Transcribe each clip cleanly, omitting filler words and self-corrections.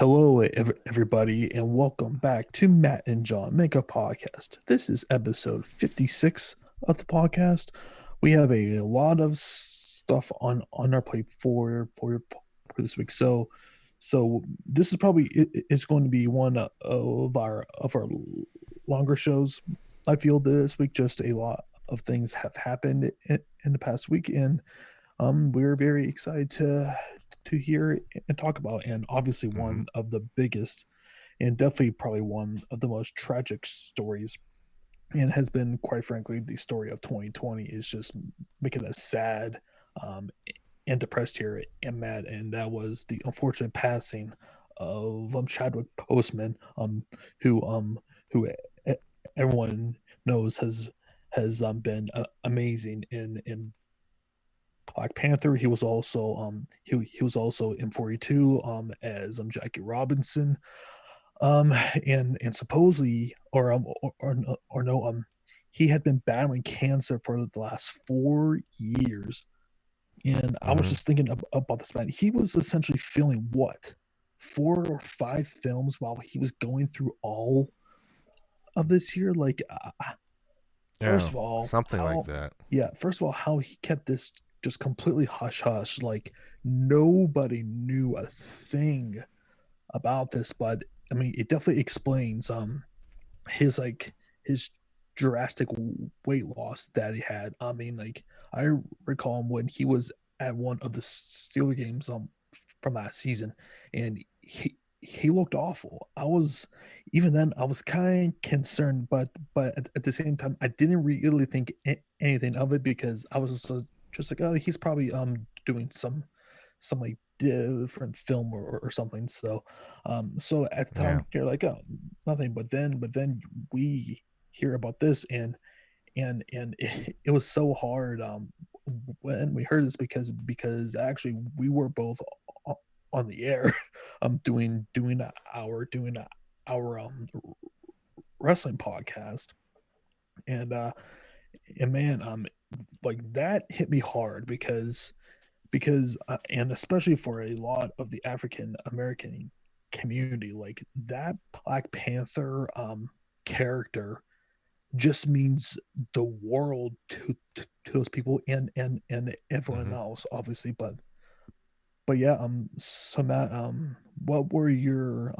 Hello, everybody, and welcome back to Matt and John Make a Podcast. This is episode 56 of the podcast. We have a lot of stuff on our plate for this week. So this is probably it's going to be one of our longer shows. I feel this week just a lot of things have happened in the past week, and we're very excited to hear and talk about. And obviously, hmm one of the biggest and definitely probably one of the most tragic stories, and has been quite frankly the story of 2020, is just making us sad um, and depressed here and mad. And that was the unfortunate passing of Chadwick Boseman, who everyone knows has been amazing in Black Panther. He was also in 42 as Jackie Robinson. Um and supposedly or no he had been battling cancer for the last 4 years. And I was hmm just thinking about this man. He was essentially filming what, 4 or 5 films while he was going through all of this here. Like, first Yeah, of all, something like how, that. yeah, first of all, how he kept this just completely hush hush. Like, nobody knew a thing about this. But I mean, it definitely explains his his drastic weight loss that he had. I mean, like, I recall him when he was at one of the Steeler games from last season, and he looked awful. I was Even then I was kind of concerned, but at the same time I didn't really think anything of it, because I was just like, oh, he's probably doing some like different film or something. So at the Yeah. time you're like, oh, nothing. But then we hear about this, and it was so hard when we heard this, because actually we were both on the air doing our wrestling podcast. And uh and man, like, that hit me hard, because and especially for a lot of the African American community, like, that Black Panther character just means the world to those people, and everyone hmm else, obviously. But yeah, so Matt, what are your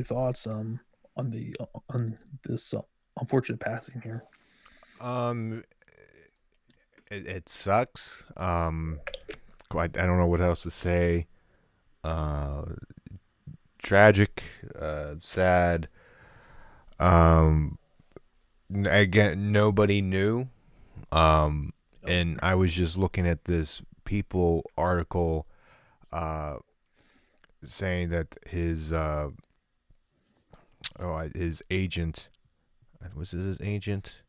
thoughts on the on this unfortunate passing here? Um, it sucks. I don't know what else to say. Uh, Tragic. Sad. Um, Again, nobody knew. Um, Yep. and I was just looking at this People article, uh, saying that his agent, was this his agent?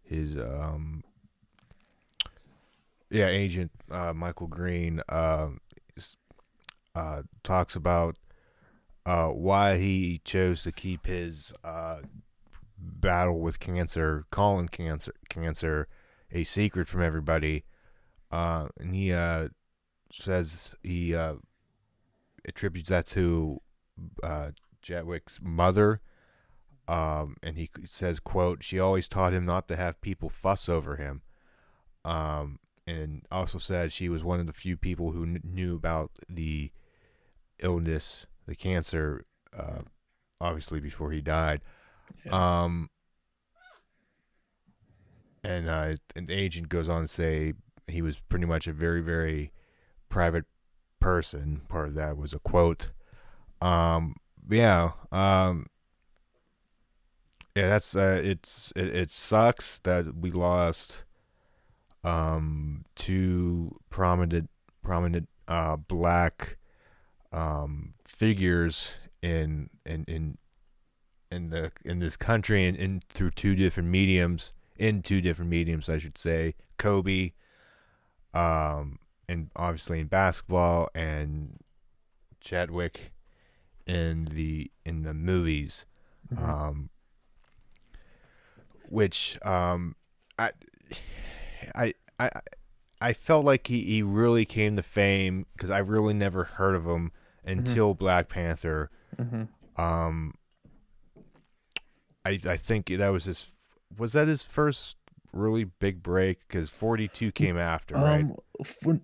His yeah, agent, Michael Green, talks about why he chose to keep his battle with cancer, colon cancer, a secret from everybody. And he says he attributes that to uh, Chadwick's mother. And he says, "quote She always taught him not to have people fuss over him." And also said she was one of the few people who knew about the illness, the cancer, obviously before he died. Yeah. Um, and the agent goes on to say he was pretty much a very, very private person. Part of that was a quote. Um, yeah. Yeah. That's it sucks that we lost two prominent black figures in this country, and through two different mediums, I should say. Kobe, and obviously in basketball, and Chadwick in the movies, Mhm. um, which I I I I felt like he really came to fame because I really never heard of him Hmm. until Black Panther. Hmm. Um, I think that was his. Was that his first really big break? Because 42 came after, right?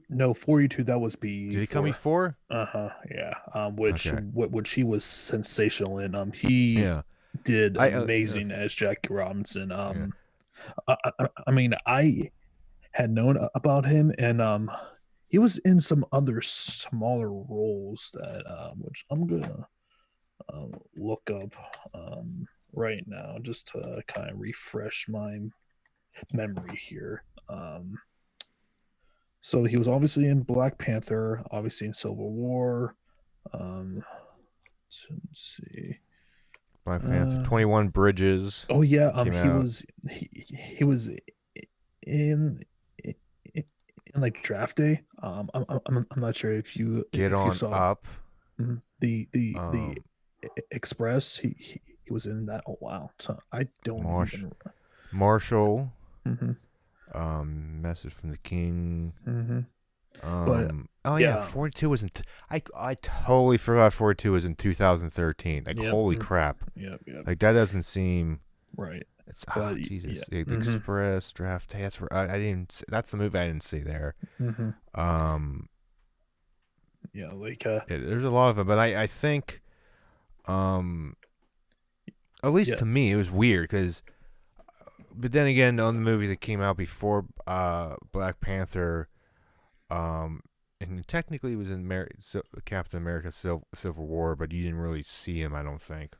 No, 42. That was Did he come before. before? Uh-huh. Yeah. Okay. Which he was sensational in. He Yeah. did I amazing as Jackie Robinson. yeah. I mean, I had known about him, and he was in some other smaller roles that which I'm gonna look up right now just to kind of refresh my memory here. So he was obviously in Black Panther, obviously in Civil War. Um, let's see. Black Panther. Uh, 21 Bridges oh yeah, came out. he was in in, in like Draft Day. I'm not sure Get if you on saw up. the Um, Express. He was in that. Oh wow, so I don't Marsh even. Marshall. Hmm. Message from the King. Hmm. But Oh yeah, yeah, 42 was in. I totally forgot 42 was in 2013. Like yep, holy crap. yep, yep, Like that doesn't seem. right. It's But yeah, Jesus. The Express Draft Day. I didn't. That's the movie I didn't see there. hmm, Um, yeah, like there's a lot of them, but I think um at least yeah, to me it was weird because. But then again, on the movies that came out before Black Panther, um, and technically it was in Captain America Civil War, but you didn't really see him. I don't think.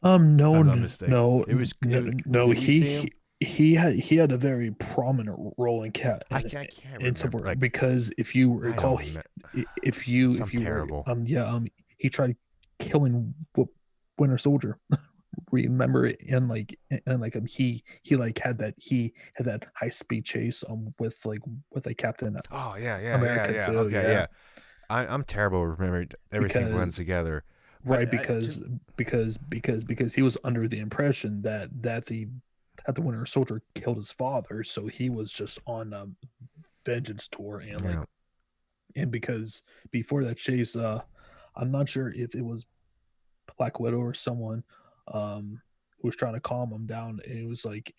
If no, I'm not mistaken. no, It was. no. Did we see him? He had a very prominent role in cat I can't in remember. Civil War Like because if you I recall, don't remember. if I'm you were terrible. yeah he tried killing Winter Soldier. Remember it and like he like had that high speed chase with like Captain Oh America yeah. too. Okay, Yeah, yeah. I'm terrible. Remembering everything blends because together. But right because he was under the impression that the Winter Soldier killed his father, so he was just on a vengeance tour and like yeah. and because before that chase, I'm not sure if it was Black Widow or someone who was trying to calm him down, and he was like,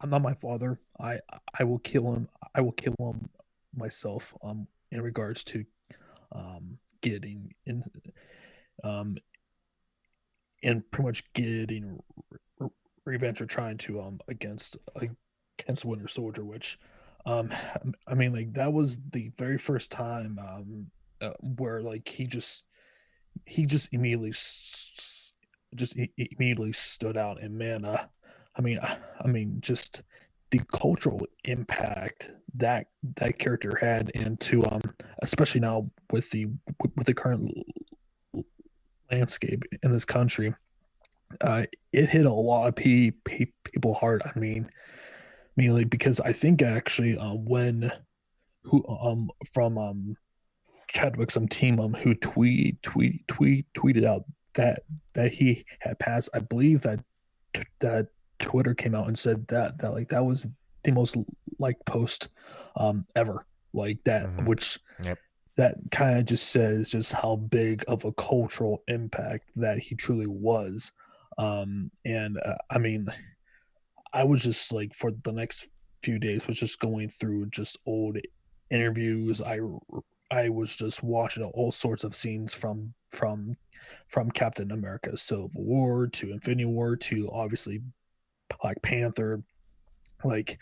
I'm not my father. I will kill him. I will kill him myself. In regards to getting in um and pretty much getting revenge or trying to against Winter Soldier, which um I mean like that was the very first time where like he just immediately stood out. And man, I mean just the cultural impact that character had into especially now with the current landscape in this country, it hit a lot of people hard. I mean, mainly because I think actually when who from Chadwick some team who tweeted out that he had passed. I believe that Twitter came out and said that like that was the most liked post ever, like that, Mm-hmm. which Yep. that kind of just says just how big of a cultural impact that he truly was. And I mean, I was just like for the next few days was just going through just old interviews. I was just watching all sorts of scenes from Captain America Civil War to Infinity War to obviously Black Panther. Like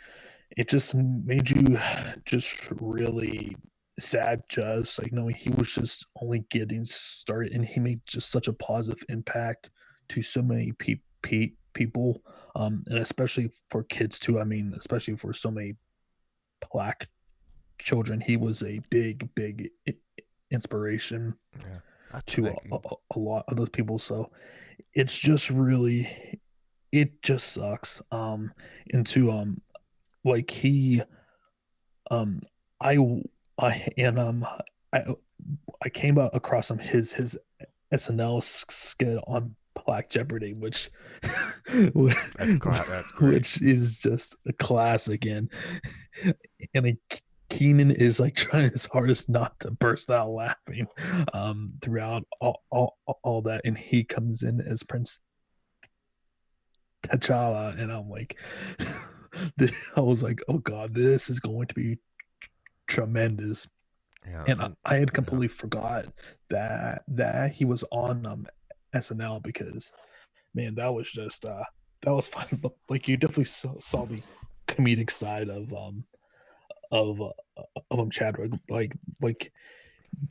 it just made you just really sad, just like knowing he was just only getting started and he made just such a positive impact to so many people, and especially for kids too. I mean, especially for so many black children, he was a big inspiration Yeah. That's to like a lot of those people. So it's just really, it just sucks. Into like he um I I and I I came across his SNL skit on Black Jeopardy, which that's great. which is just a classic, and Keenan is like trying his hardest not to burst out laughing throughout all that, and he comes in as Prince T'Challa, and I'm like, I was like, oh god, this is going to be tremendous. Yeah, And and I had yeah, completely forgot that he was on SNL, because man, that was just that was fun. Like you definitely saw the comedic side of Chadwick. Like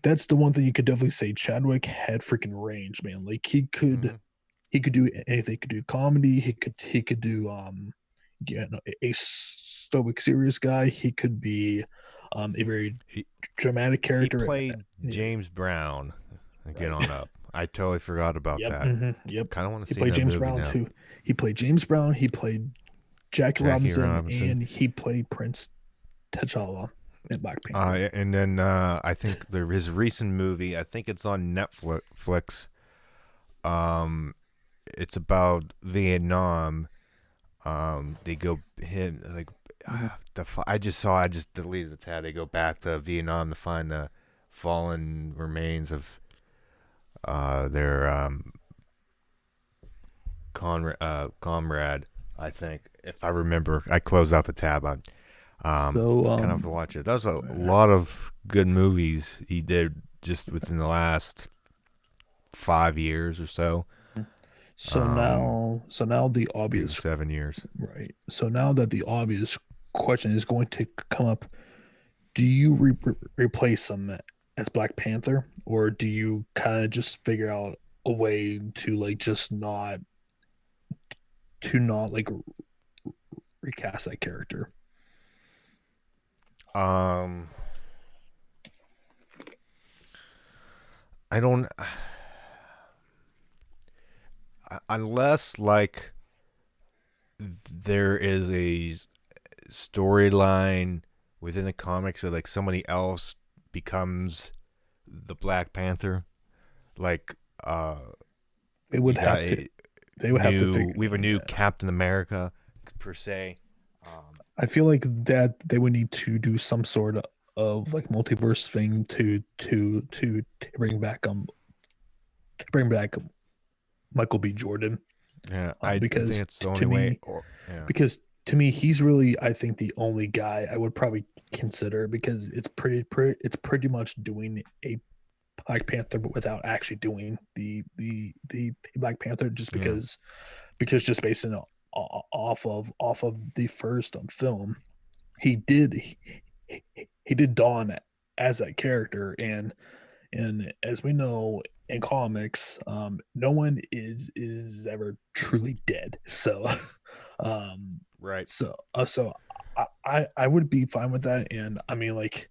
that's the one thing you could definitely say. Chadwick had freaking range, man. Like hmm he could do anything. He could do comedy. He could do yeah, no, a stoic serious guy. He could be a very he dramatic he character. played Yeah, James Brown. Get right. on up. I totally forgot about Yep. that. Yep. Kind of want to He see played that James movie Brown now. too. He played James Brown. He played Jackie Jackie Robinson, Robinson. and he played Prince T'Challa in Black Panther. And then I think his recent movie. I think it's on Netflix. Um, it's about Vietnam. They go him like Mm-hmm. I just saw. I just deleted the tab. They go back to Vietnam to find the fallen remains of their comrade. I think if I remember, I closed out the tab. I So kind of have to watch it. That was a lot of good movies he did just within the last 5 years or so. so now the Even obvious 7 years. right. So now that the obvious question is going to come up, do you replace him as Black Panther, or do you kind of just figure out a way to like just not like recast that character? Um, I don't unless like there is a storyline within the comics that like somebody else becomes the Black Panther. Like They we would got have to. a They would have to we have a new Yeah. Captain America per se. I feel like that they would need to do some sort of like multiverse thing to bring back Michael B. Jordan, Yeah, I think because it's the only way. Or yeah, to me he's really, I think, the only guy I would probably consider, because it's pretty much doing a Black Panther but without actually doing the Black Panther, just yeah, because just based on off of the first film, he did he did Dawn as that character, and as we know in comics, no one is ever truly dead. So, um, right. so I would be fine with that, and I mean like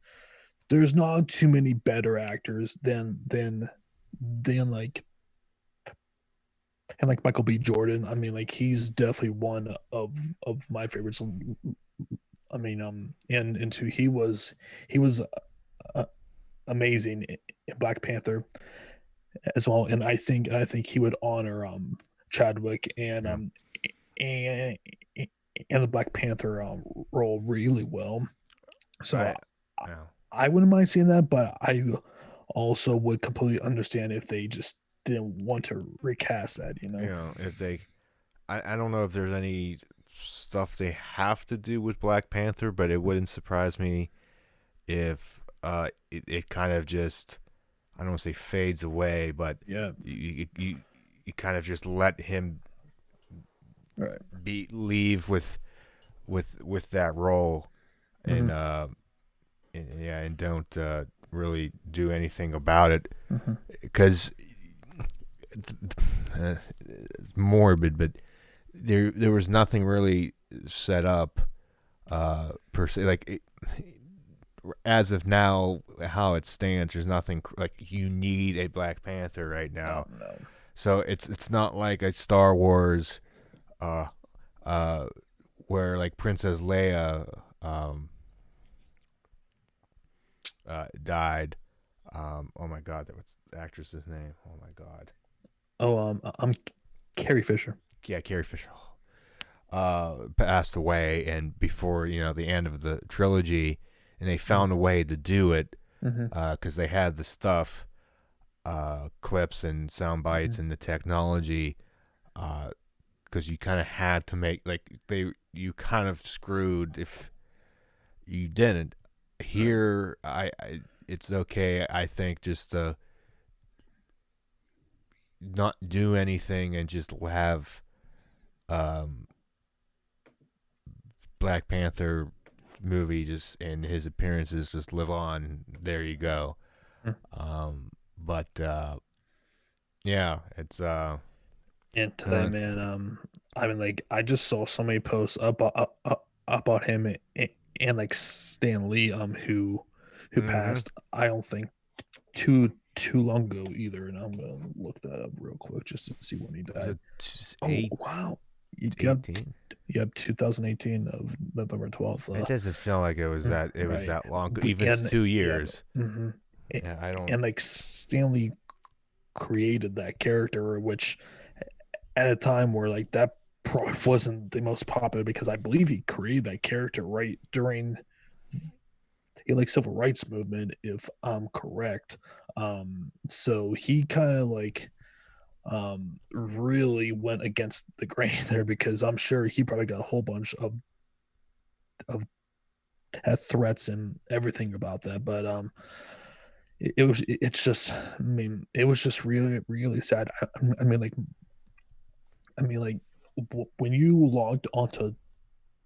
there's not too many better actors than like Michael B. Jordan. I mean like he's definitely one of my favorites. I mean and two, he was uh, amazing in Black Panther as well, and I think he would honor Chadwick Yeah, and and the Black Panther role really well. So I yeah. I wouldn't mind seeing that, but I also would completely understand if they just didn't want to recast that, you know? If they, I don't know if there's any stuff they have to do with Black Panther, but it wouldn't surprise me if it kind of just, I don't want to say fades away, but Yeah. you kind of just let him All right. be leave with that role, Mm-hmm. and yeah, and don't really do anything about it Mm-hmm. because it's morbid, but there was nothing really set up per se. Like as of now, how it stands, there's nothing like you need a Black Panther right No, now. no. So it's not like a Star Wars, uh, uh, where like Princess Leia died. Oh my God, that was the actress's name. Oh my God. Oh, I'm Carrie Fisher. Yeah, Carrie Fisher. Passed away, and before the end of the trilogy, and they found a way to do it Mm-hmm. because they had the stuff, clips and sound bites and the technology. Because you kind of had to make you kind of screwed if you didn't. Here, I it's okay. I think just to not do anything and just have um, Black Panther movie just and his appearances just live on. There you go. But yeah, it's And today, uh, man, I mean, like, I just saw so many posts about him and like Stan Lee, who mm-hmm. passed. I don't think too long ago either, and I'm gonna look that up real quick just to see when he Was died. it Oh wow, yep, 18? yep, 2018 of November 12th. It doesn't feel like it was that. It was Right, that long. we Even it's and yeah, 2 years. hmm Yeah, I don't. and like Stanley created that character, which at a time where like that probably wasn't the most popular because I believe he created that character right during the like civil rights movement, if I'm correct. So he kind of like really went against the grain there because I'm sure he probably got a whole bunch of threats and everything about that. But it's just I mean it was just really sad. I mean like when you logged onto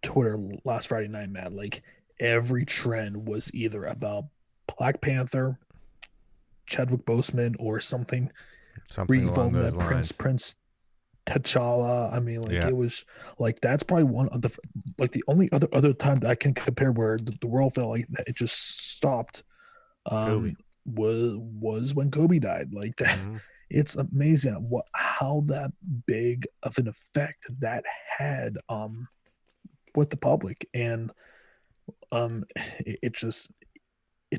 Twitter last Friday night, Matt, like every trend was either about Black Panther, Chadwick Boseman, or something Something along revolving those that lines. Prince T'Challa. I mean, like Yeah, it was like that's probably one of the like the only other time that I can compare where the world felt like that it just stopped Kobe. was when Kobe died. Like that, Mm-hmm. it's amazing what how that big of an effect that had with the public, and it just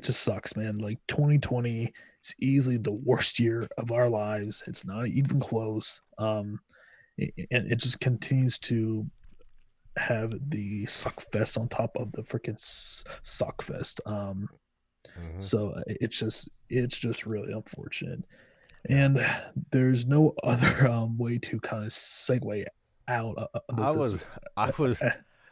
sucks, man. Like 2020 is easily the worst year of our lives. It's not even close. And it just continues to have the suck fest on top of the freaking suck fest. Mm-hmm. So it's just really unfortunate. Yeah. And there's no other way to kind of segue out of I this was, I was,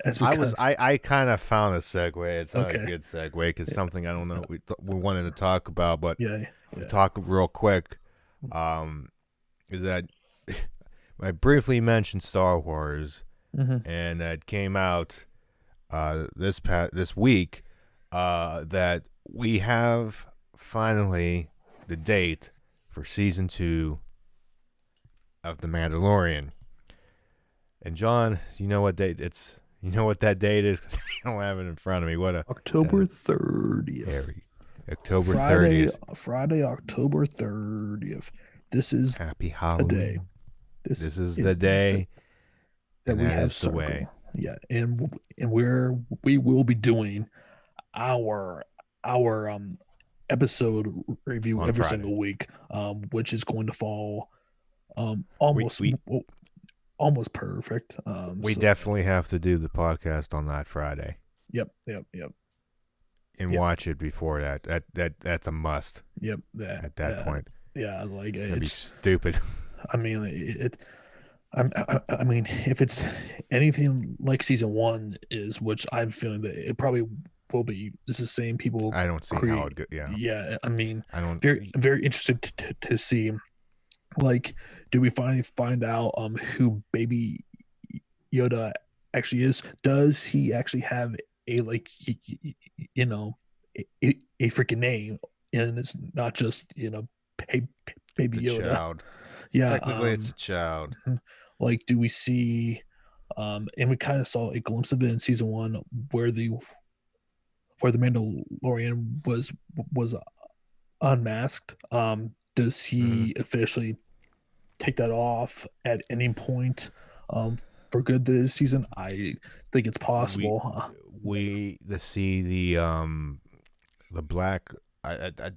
as we kind of I kind of found a segue. It's not a okay. good segue because something I don't know we wanted to talk about, but Yeah, we yeah. talk real quick. Um, is that I briefly mentioned Star Wars, Mm-hmm. and it came out this week that we have finally the date for season 2 of The Mandalorian. And John, you know what date it's? You know what that date is? 'Cause I don't have it in front of me. What a October 30th. Harry. October Friday, 30th. Friday, October 30th. This is Happy the day. Halloween. This This is the is the day, that and we that have is the way. circle. Yeah, and we will be doing our our episode review On every Friday. single week, which is going to fall We almost we almost perfect. we So definitely have to do the podcast on that Friday yep, and yep, watch it before that. That's a must yep. That at that point. yeah, like That'd be it's. stupid. I mean, I mean, if it's anything like season one is, which I'm feeling that it probably will be, it's the same people I don't see how create. it go. Yeah, Yeah, I mean, I don't. very interested to see, like, do we finally find out who Baby Yoda actually is? Does he actually have a like you know a freaking name, and it's not just Baby The Yoda? child. Yeah, Technically, it's a child. like do we see and we kind of saw a glimpse of it in season one where the Mandalorian was unmasked. Does Mm-hmm. he officially take that off at any point for good this season? I think it's We possible. we the see the black.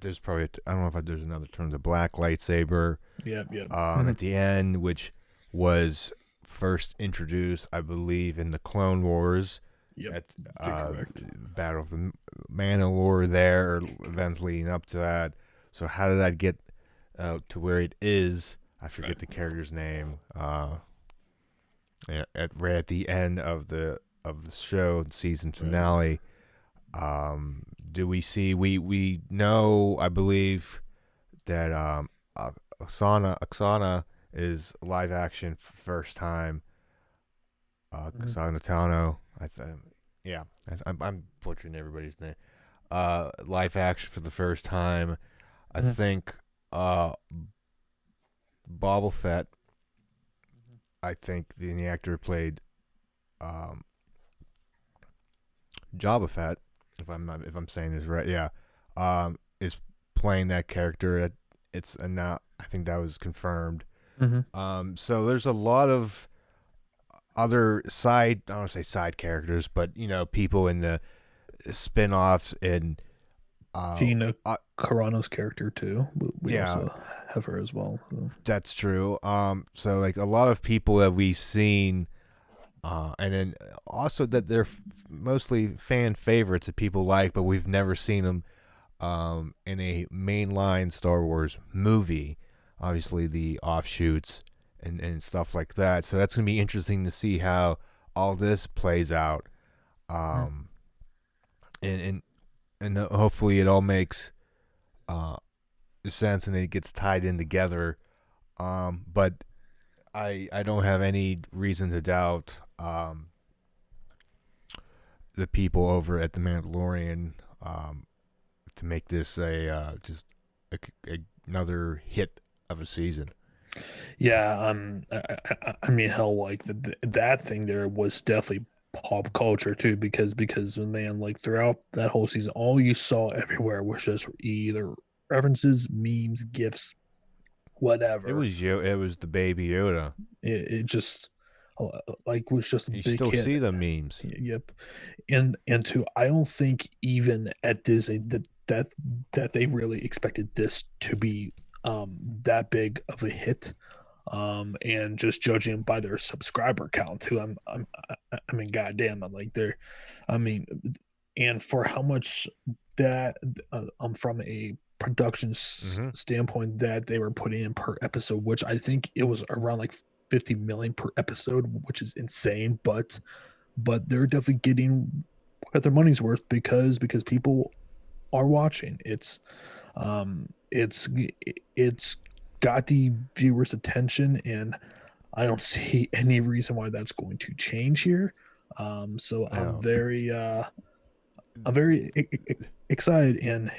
There's probably I don't know if there's another term. The black lightsaber Yeah. at the end, which was first introduced, I believe, in the Clone Wars Yep, at you're correct. Battle of the Mandalore there, or events leading up to that. So how did that get to where it is? I Right. forget the character's name. Right at the end of the show, the season Right. finale. Do we see? We know, I believe, that Oksana is live action first time. Mhm. Oksana Tano, yeah, I'm butchering everybody's name. Live action for the first time. I Mhm. think Boba Fett. I think the actor who played um, Jabba Fett, if I'm saying this right, yeah, is playing that character. It's a now. I think that was confirmed. Mhm. So there's a lot of other side. I don't want to say side characters, but people in the spin-offs and uh, Gina uh Carano's character too. We yeah, also have her as well. So. that's true. So like a lot of people that we've seen, and then also that they're mostly fan favorites that people like, but we've never seen them in a mainline Star Wars movie. Obviously, the offshoots and stuff like that. So that's gonna be interesting to see how all this plays out. Mhm. Um, and hopefully it all makes uh sense and it gets tied in together. But I don't have any reason to doubt the people over at the Mandalorian to make this a just another hit of a season. Yeah, I mean, hell, like that thing there was definitely pop culture too, because man, like throughout that whole season, all you saw everywhere was just either references, memes, gifs, whatever. It was the Baby Yoda. It just like was just a You big still hit. see the memes. Yep, and two, I don't think even at Disney that they really expected this to be that big of a hit. And just judging by their subscriber count too, I mean, goddamn, I'm like they're, I mean, and for how much that from a production Mm-hmm. standpoint that they were putting in per episode, which I think it was around like 50 million per episode, which is insane, but they're definitely getting what their money's worth because people are watching. It's it's got the viewers' attention, and I don't see any reason why that's going to change here. So Yeah. I'm very excited, and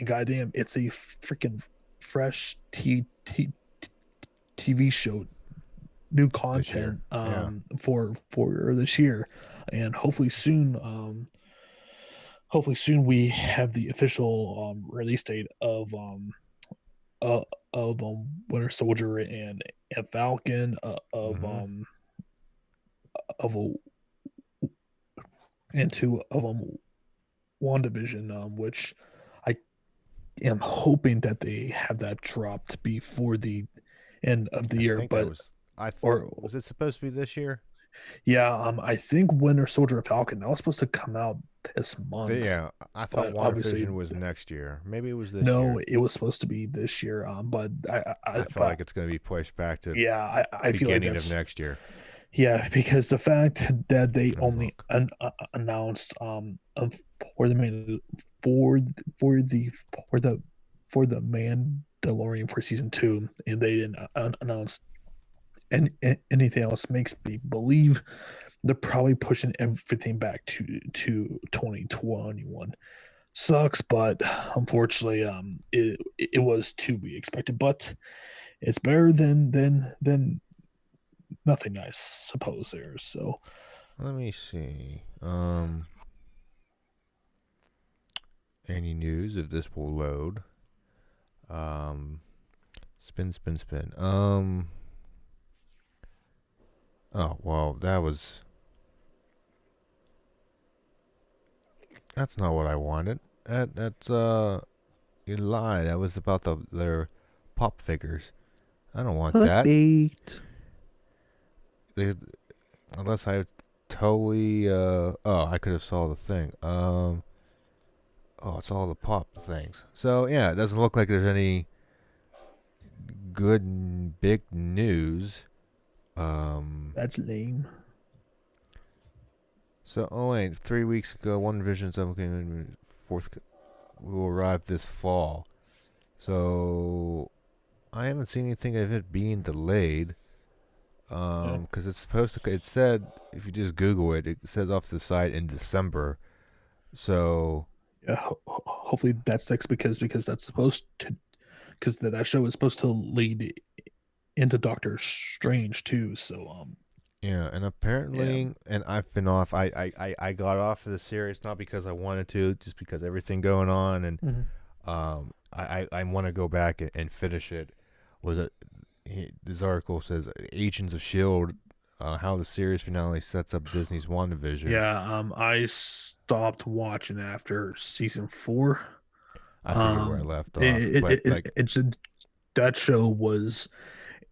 goddamn, it's a freaking fresh TV show, new This year. content Yeah. for this year, and hopefully soon we have the official release date uh, of Winter Soldier and Falcon, Mm-hmm. of and two of WandaVision, which I am hoping that they have that dropped before the end of the I year. think that But was. I thought or was it supposed to be this year? yeah, I think Winter Soldier and Falcon that was supposed to come out this month, Yeah, I thought but obviously WandaVision was next year. Maybe it was this no, year. it was supposed to be this year. But I feel like it's going to be pushed back to yeah, I feel like beginning of that's next year. yeah, because the fact that they Let me only look. announced for the for for the for the for the Mandalorian for season two, and they didn't announce anything else, makes me believe they're probably pushing everything back to 2021. Sucks, but unfortunately, it was to be expected. But it's better than nothing, I suppose. There, so. Let me see. Any news if this will load? Um, spin, spin, spin. Oh well, that's not what I wanted. That's you lied. That was about their pop figures. I don't want that. Update. They, unless I totally. I could have saw the thing. It's all the pop things. So yeah, it doesn't look like there's any good big news. Um. That's lame. So wait, 3 weeks ago, One Vision 7 came in. Fourth will arrive this fall. So I haven't seen anything of it being delayed. Yeah. Because it's supposed to. It said if you just Google it, it says off the site in December. So Yeah, hopefully that sticks because that's supposed to because that show is supposed to lead into Doctor Strange too. So yeah, and yeah. apparently, and I've been off. I got off of the series not because I wanted to, just because everything going on, and Mhm. I want to go back and finish it. Was it? This article says Agents of Shield, how the series finale sets up Disney's WandaVision. Yeah, I stopped watching after season 4. I forget where I Um, left off, it, but it, it, like, it's that show was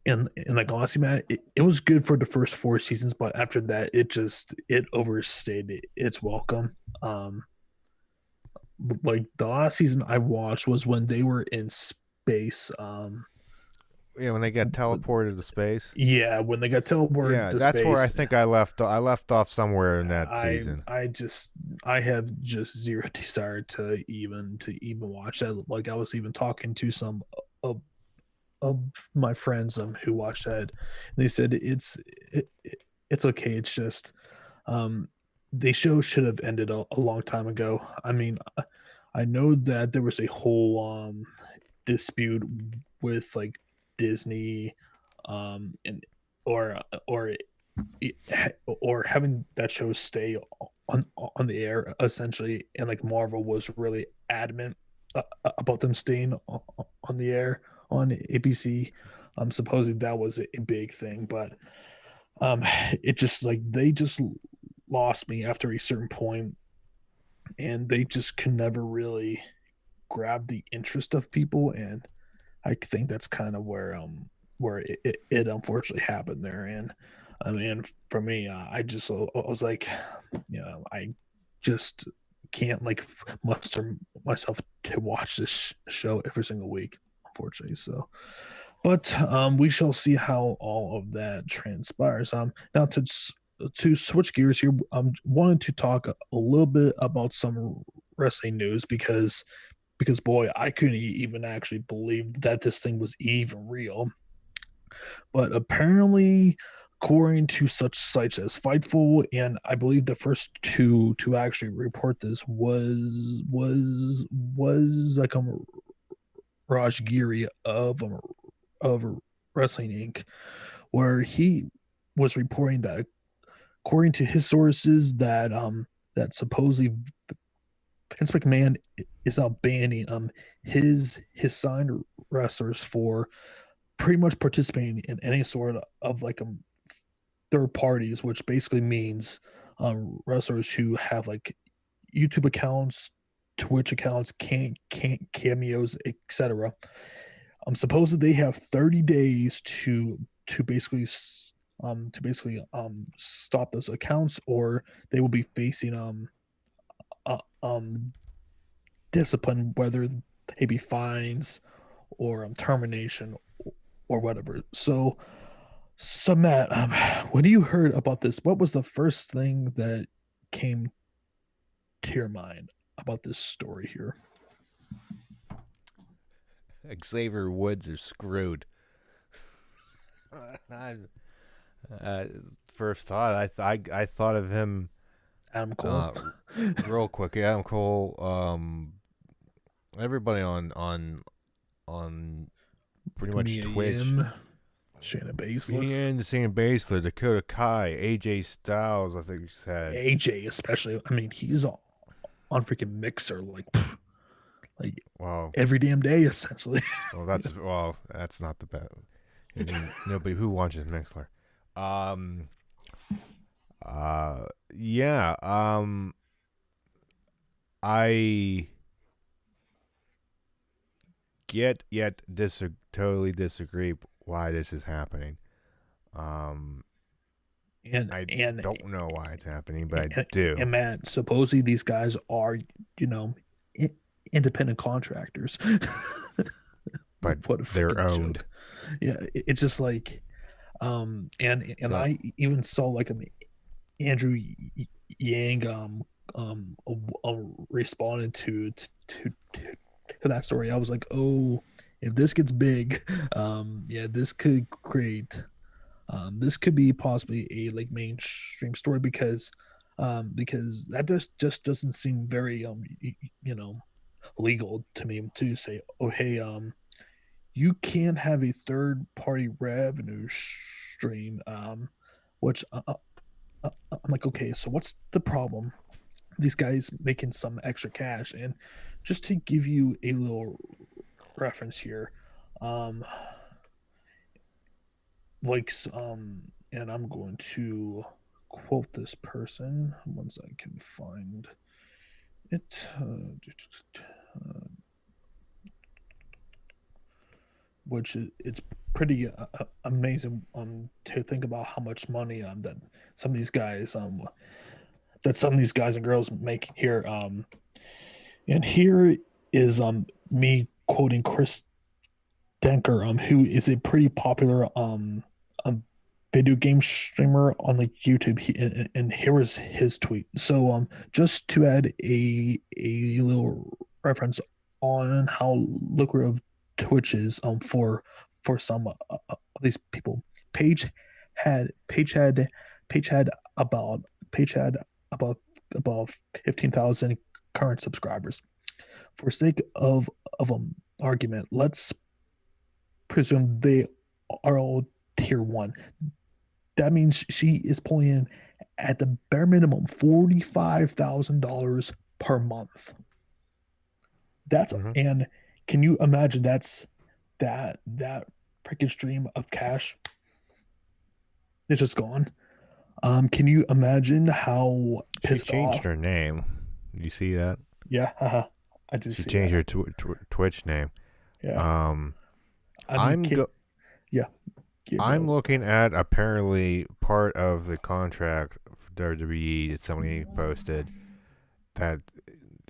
in like honestly, man, it was good for the first 4 seasons, but after that, it overstayed its welcome. Like the last season I watched was when they were in space. yeah, when they get teleported to space. Yeah, when they got teleported Yeah, to that's where I space, think I left. I left off somewhere in that I season. I just I have just zero desire to even watch that. Like I was even talking to some of, of my friends who watched that, and they said it's okay. It's just um the show should have ended a long time ago. I mean, I know that there was a whole dispute with like Disney and or or having that show stay on the air essentially, and like Marvel was really adamant about them staying on the air on ABC. Supposedly that was a big thing, but it just like they just lost me after a certain point, and they just could never really grab the interest of people, and I think that's kind of where it unfortunately happened there. And I mean, for me, I was like, I just can't like muster myself to watch this show every single week, unfortunately. So, but we shall see how all of that transpires. Now to switch gears here, wanted to talk a little bit about some wrestling news because boy, I couldn't even actually believe that this thing was even real. But apparently, according to such sites as Fightful, and I believe the first two to actually report this was like Raj Giri of Wrestling Inc., where he was reporting that according to his sources that supposedly Vince McMahon is now banning his signed wrestlers for pretty much participating in any sort of like third parties, which basically means wrestlers who have like YouTube accounts, Twitch accounts, can't cameos, etc. Supposedly they have 30 days stop those accounts, or they will be facing uh, um discipline, whether it be fines or termination or whatever. So Matt, when you heard about this, what was the first thing that came to your mind about this story here? Xavier Woods are screwed. I, uh, First thought, I thought of him Adam Cole, uh, real quick. Adam Cole. Everybody on pretty much Mia Twitch. Yim, Shayna Baszler, And the same Baszler, Dakota Kai, AJ Styles. I think he said. AJ especially. I mean, he's on freaking Mixer like Wow. every damn day essentially. That's not the best. I mean, nobody who watches Mixler. Um. Yeah. I get yet totally disagree why this is happening. Um. and I and don't know why it's happening, but I and, do. and man, supposedly these guys are, you know, i- independent contractors. But What a they're freaking owned. joke! Yeah, it's just like, and So I even saw like Andrew Yang responded to that story. I was like, oh, if this gets big, yeah, this could create, this could be possibly a like mainstream story because that just doesn't seem very you know, legal to me to say, oh hey, you can't have a third party revenue stream, which I'm like, okay, so what's the problem? These guys making some extra cash, and just to give you a little reference here, um, and I'm going to quote this person once I can find it. Which it's pretty amazing to think about how much money that some of these guys some of these guys and girls make here. And here is me quoting Chris Denker, who is a pretty popular video game streamer on like YouTube. And here was his tweet. So just to add a little reference on how lucrative Twitch is for some of these people. Page Page had Page had about Page had about about 15,000 current subscribers. For sake of an argument, let's presume they are all tier one. That means she is pulling in at the bare minimum $45,000 per month. That's mhm. and can you imagine that freaking stream of cash is just gone? Can you imagine how She pissed changed off? her name. You see that? Yeah, I do She see changed that. her Twitch name. Yeah, Um, I mean, I'm go. yeah, yeah, I'm go. looking at apparently part of the contract for WWE that somebody posted that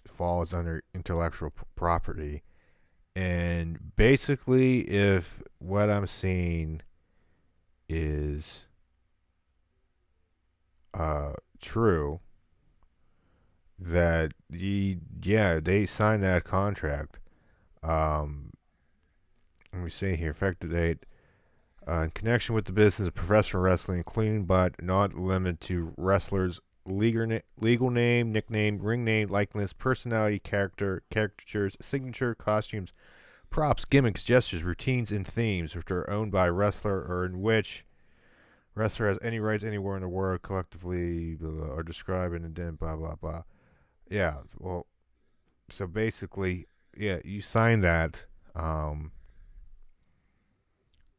falls under intellectual property, and basically, if what I'm seeing is true, that they signed that contract. Um, Let me see here. Effective date. In connection with the business of professional wrestling, including but not limited to wrestlers' legal name, nickname, ring name, likeness, personality, caricatures, signature, costumes, props, gimmicks, gestures, routines, and themes which are owned by a wrestler or in which wrestler has any rights anywhere in the world collectively blah, blah, or described in the blah blah blah. Yeah, well, so basically, yeah, you sign that. Um,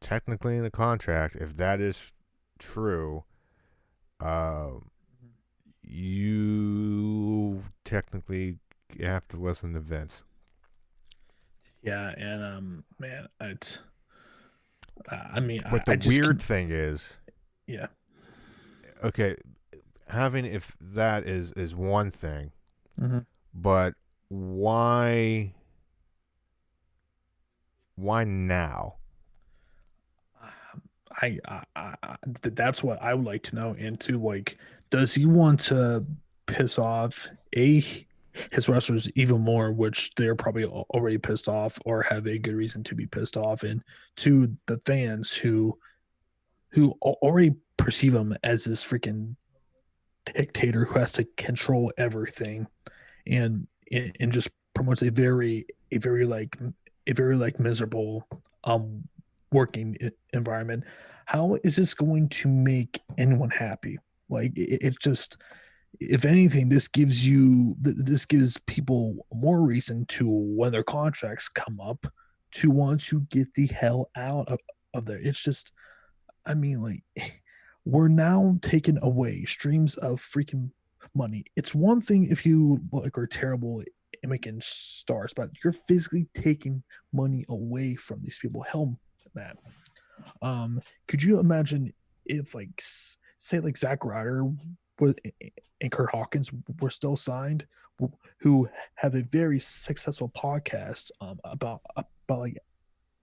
Technically in the contract, if that is true, uh, you technically have to listen to Vince. Yeah, and man, I mean, But the I just weird can, thing is, yeah. okay, having if that is one thing, Hmm. but why why now? That's what I would like to know. Into like, does he want to piss off a his wrestlers even more, which they're probably already pissed off or have a good reason to be pissed off, and to the fans who already perceive him as this freaking dictator who has to control everything, and just promotes a very like a very like miserable working environment. How is this going to make anyone happy? Like it just, if anything, this gives people more reason to, when their contracts come up, to want to get the hell out of there. It's just, I mean, like, we're now taking away streams of freaking money. It's one thing if you like are terrible at making stars, but you're physically taking money away from these people. Hell, man. Could you imagine if like say like Zack Ryder was, and Kurt Hawkins were still signed, who have a very successful podcast about like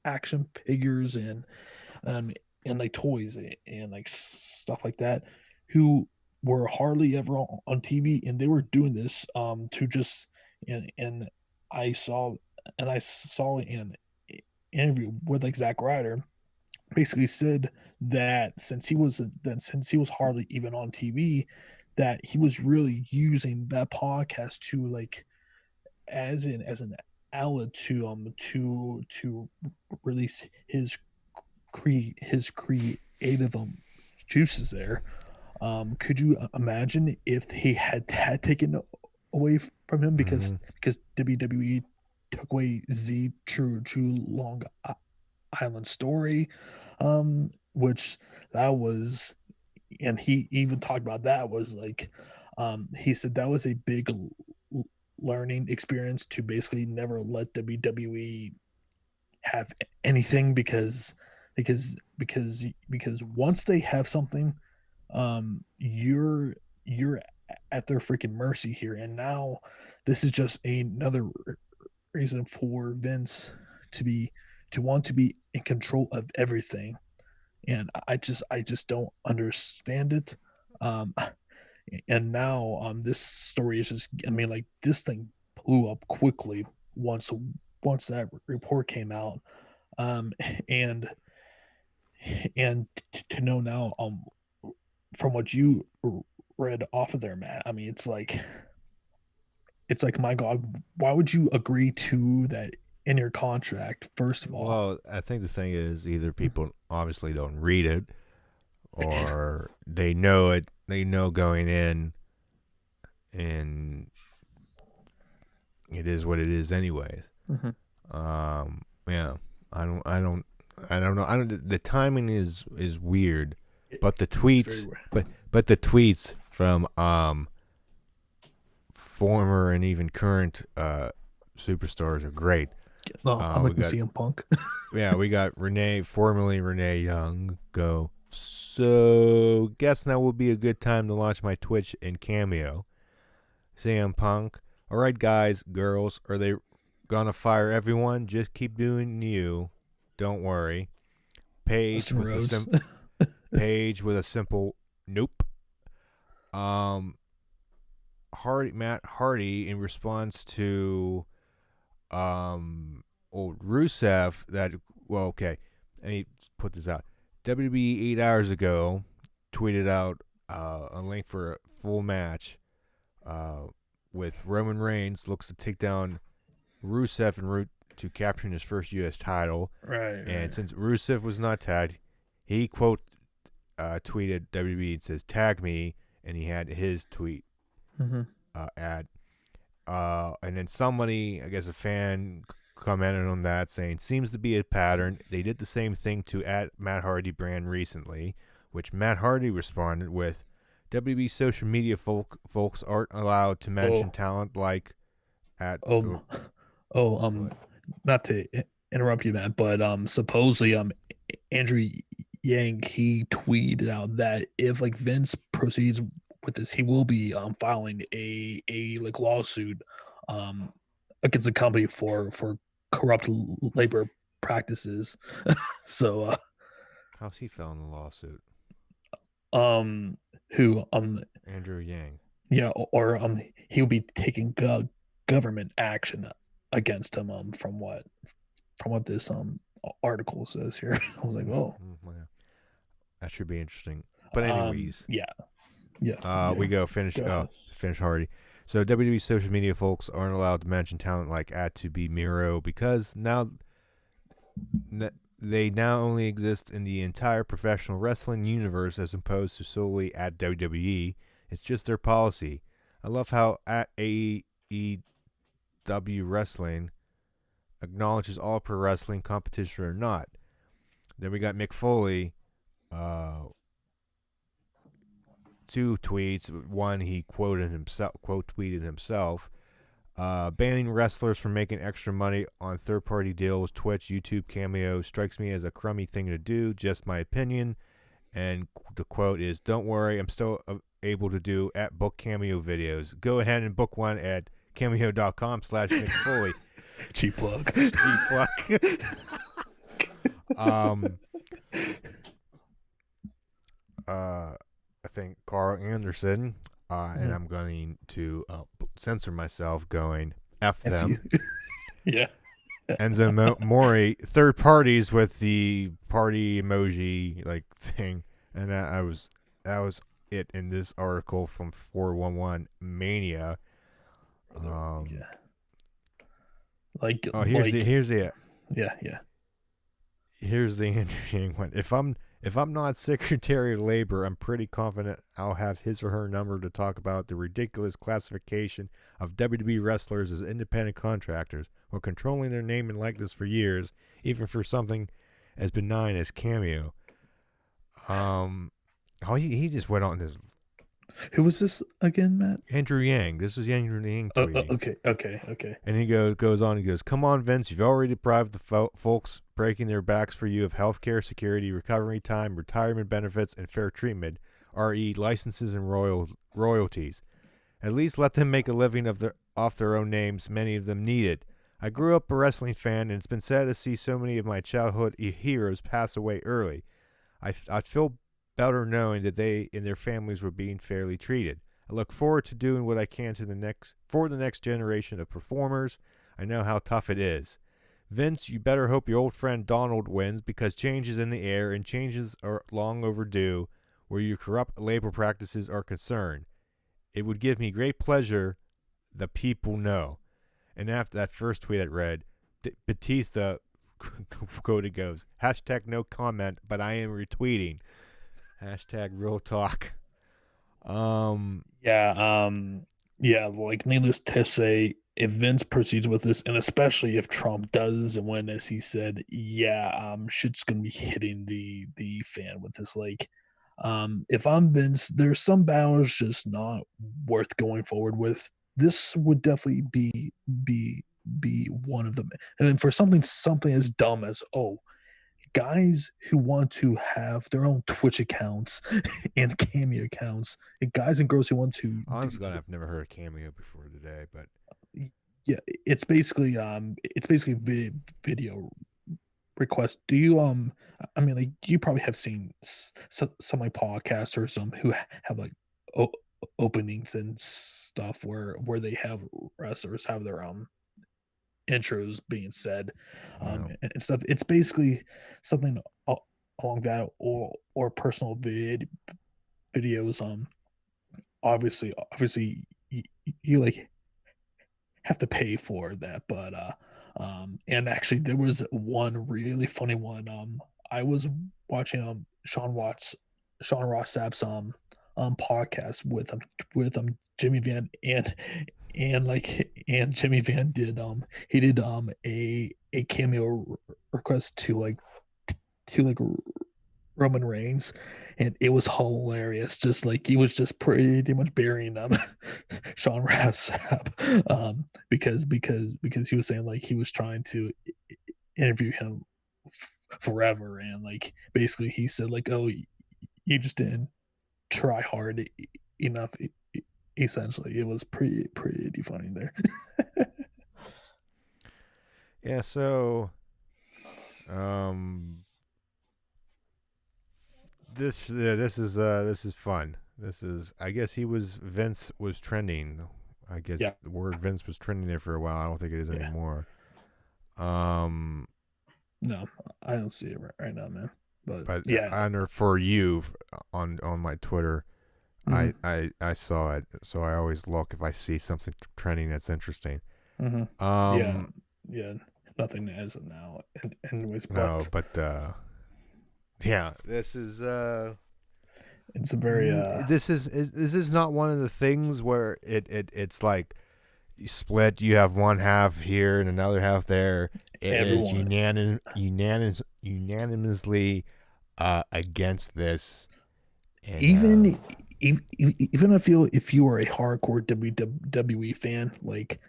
action figures um and like toys and like stuff like that, who were hardly ever on TV, and they were doing this to just and I saw I saw an interview with like Zack Ryder basically said that since he was hardly even on TV, that he was really using that podcast to like as an outlet to release his creative juices there. Could you imagine if he had taken away from him Mm-hmm. because WWE took away Z True Long Island Story, which that was, and he even talked about that was like, he said that was a big learning experience to basically never let WWE have anything because once they have something, you're at their freaking mercy here. And now this is just another reason for Vince to be to want to be in control of everything. And I just don't understand it. Um, and now this story is just, I mean, like this thing blew up quickly once that report came out. Um, and to know now, from what you read off of there, Matt, I mean, it's like, my God, why would you agree to that in your contract? First of all, Well, I think the thing is either people obviously don't read it or they know it. They know going in, and it is what it is, anyways. mm-hmm. Yeah, I don't, I don't, I don't know. I don't. The timing is weird, but the It's very tweets, but the tweets from former and even current superstars are great. well, I'm We like got CM Punk. we got formerly Renee Young. Go. So, guess now would be a good time to launch my Twitch and Cameo. CM Punk. All right, guys, girls, are they gonna fire everyone? Just keep doing you. Don't worry. Page Dustin with a Rhodes. simple nope. Um, Matt Hardy in response to old Rusev that okay, let me put this out. WWE 8 hours ago tweeted out a link for a full match uh, with Roman Reigns looks to take down Rusev en route to capturing his first U.S. title. Right, And right. since Rusev was not tagged, he quote tweeted WWE and says tag me, and he had his tweet Mm-hmm. ad. And then somebody, I guess a fan, commented on that saying, seems to be a pattern. They did the same thing to at Matt Hardy brand recently, which Matt Hardy responded with, WB social media folks aren't allowed to mention Oh, talent like at um, oh, not to interrupt you, Matt, but supposedly Andrew Yang, he tweeted out that if like Vince proceeds with this, he will be filing a like lawsuit um against the company for corrupt labor practices. So how's he fell in the lawsuit? who Andrew Yang. yeah, or he'll be taking government action against him from what this article says here. I was like, oh, Yeah. That should be interesting. But anyways, yeah, yeah, we yeah. go Go ahead. finish Hardy. So WWE social media folks aren't allowed to mention talent like at to be Miro because now they now only exist in the entire professional wrestling universe as opposed to solely at WWE. It's just their policy. I love how at AEW Wrestling acknowledges all pro wrestling, competition or not. Then we got Mick Foley, uh, two tweets. One he quote tweeted himself, banning wrestlers from making extra money on third party deals, Twitch, YouTube, Cameo strikes me as a crummy thing to do. Just my opinion. And the quote is, "Don't worry, I'm still able to do at book cameo videos. Go ahead and book one at cameo.com/McFoley." Cheap plug. Cheap plug. um, I think Carl Anderson, and I'm going to censor myself, going F F them. you. Yeah. Enzo Mori, third parties with the party emoji like thing, and that was it in this article from 411 Mania. Yeah. Like Oh, here's the yeah, yeah. here's the interesting one. If I'm not Secretary of Labor, I'm pretty confident I'll have his or her number to talk about the ridiculous classification of WWE wrestlers as independent contractors while controlling their name and likeness for years, even for something as benign as cameo. He just went on this. Who was this again, Matt? Andrew Yang. This was Andrew Yang tweeting. Okay. And he goes on. He goes, "Come on, Vince. You've already deprived the folks breaking their backs for you of health care, security, recovery time, retirement benefits, and fair treatment, re licenses and royalties. At least let them make a living off their own names. Many of them need it. I grew up a wrestling fan, and it's been sad to see so many of my childhood heroes pass away early. I feel better knowing that they and their families were being fairly treated. I look forward to doing what I can for the next generation of performers. I know how tough it is. Vince, you better hope your old friend Donald wins, because change is in the air and changes are long overdue where your corrupt labor practices are concerned. It would give me great pleasure the people know." And after that first tweet I read, Batista quoted goes, hashtag no comment, but I am retweeting. Hashtag real talk. Yeah, like needless to say, if Vince proceeds with this, and especially if Trump does and when, as he said, shit's gonna be hitting the fan with this. Like, if I'm Vince, there's some battles just not worth going forward with. This would definitely be one of them. And for something as dumb as, guys who want to have their own Twitch accounts and Cameo accounts, and guys and girls who want to Honestly, I've never heard of Cameo before today, but yeah, it's basically video request. Do you I mean, like, you probably have seen some like podcasts or some who have like o- openings and stuff where they have wrestlers have their intros being said, and stuff. It's basically something along that, or personal videos. Obviously, you like have to pay for that, but and actually, there was one really funny one. I was watching Sean Ross Sapp's podcast with Jimmy Van, and Jimmy Van did he did a cameo request to like Roman Reigns, and it was hilarious. Just like he was just pretty much burying Sean Ross Sapp, because he was saying like he was trying to interview him forever, and like basically he said like, oh, you just didn't try hard enough. Essentially, it was pretty funny there. yeah. So, um, this is fun. This is, I guess Vince was trending. I guess Yeah, the word Vince was trending there for a while. I don't think it is yeah. anymore. Um, No, I don't see it right now, man. But but yeah. honor for you on my Twitter. Mm-hmm. I saw it, so I always look if I see something trending that's interesting. Mm-hmm. Yeah, Um, yeah. Nothing as of now. Anyways, no, but but yeah, this is it's a very this is not one of the things where it's like you split. You have one half here and another half there. It is everyone. unanimously against this, and Even if you are a hardcore WWE fan, like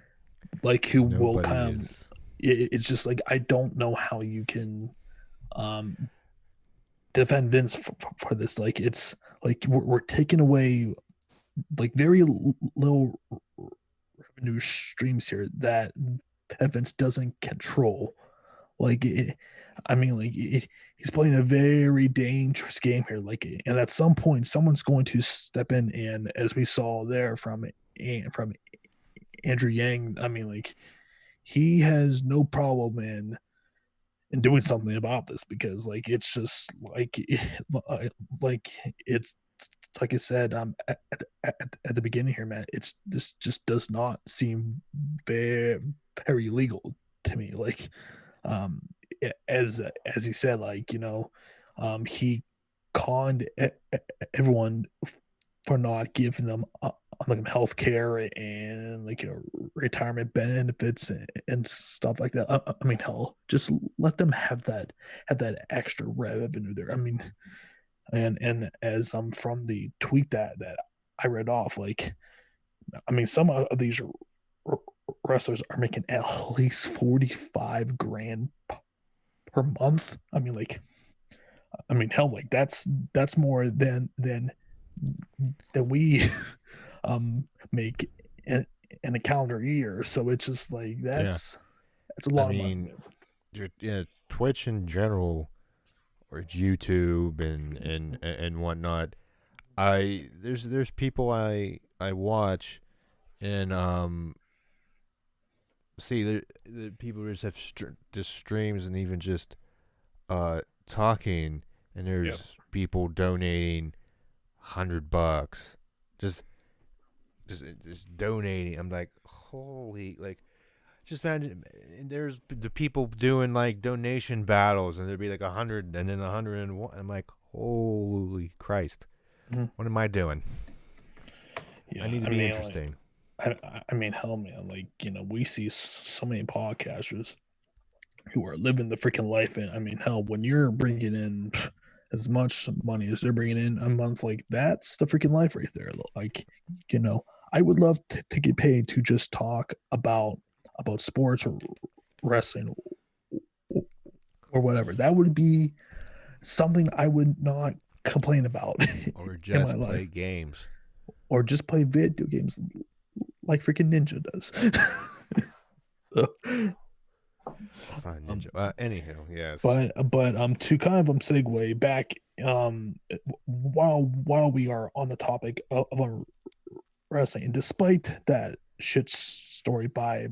who will nobody kind of, is. it's just like, I don't know how you can um defend Vince for this. Like it's like we're taking away like very little revenue streams here that Vince doesn't control. Like I mean, he's playing a very dangerous game here. Like, and at some point, someone's going to step in, and as we saw there from Andrew Yang, I mean, like he has no problem in doing something about this because like it's just like it's like I said at the beginning here, man. It's this just does not seem very legal to me. Like um as he said, like he conned everyone for not giving them like health care and like retirement benefits and stuff like that. I mean, hell, just let them have that extra revenue there. I mean, and as from the tweet that I read off, like I mean, some of these wrestlers are making at least 45 grand per month. I mean, hell, like that's more than we make in a calendar year. So it's just like Yeah. that's a I lot of money, mean, man. yeah, Twitch in general or YouTube and whatnot. There's people I watch and see the people just have just streams and even just talking, and Yep. there's people donating $100 just just donating. I'm like, holy, like, just imagine. There's the people doing like donation battles, and there'd be like 100 and then 101. I'm like, holy Christ, Mhm. what am I doing? I Yeah. need to I be mean, like, interesting. I mean, hell, man, like, we see so many podcasters who are living the freaking life. And I mean, hell, when you're bringing in as much money as they're bringing in a month, like, that's the freaking life right there. Like, you know, I would love to get paid to just talk about sports or wrestling or whatever. That would be something I would not complain about Or in my just life, play games. or just play video games like freaking Ninja does. So, It's not a um, ninja. Anywho, yes. but to kind of segue back, while we are on the topic of wrestling, and despite that shit story by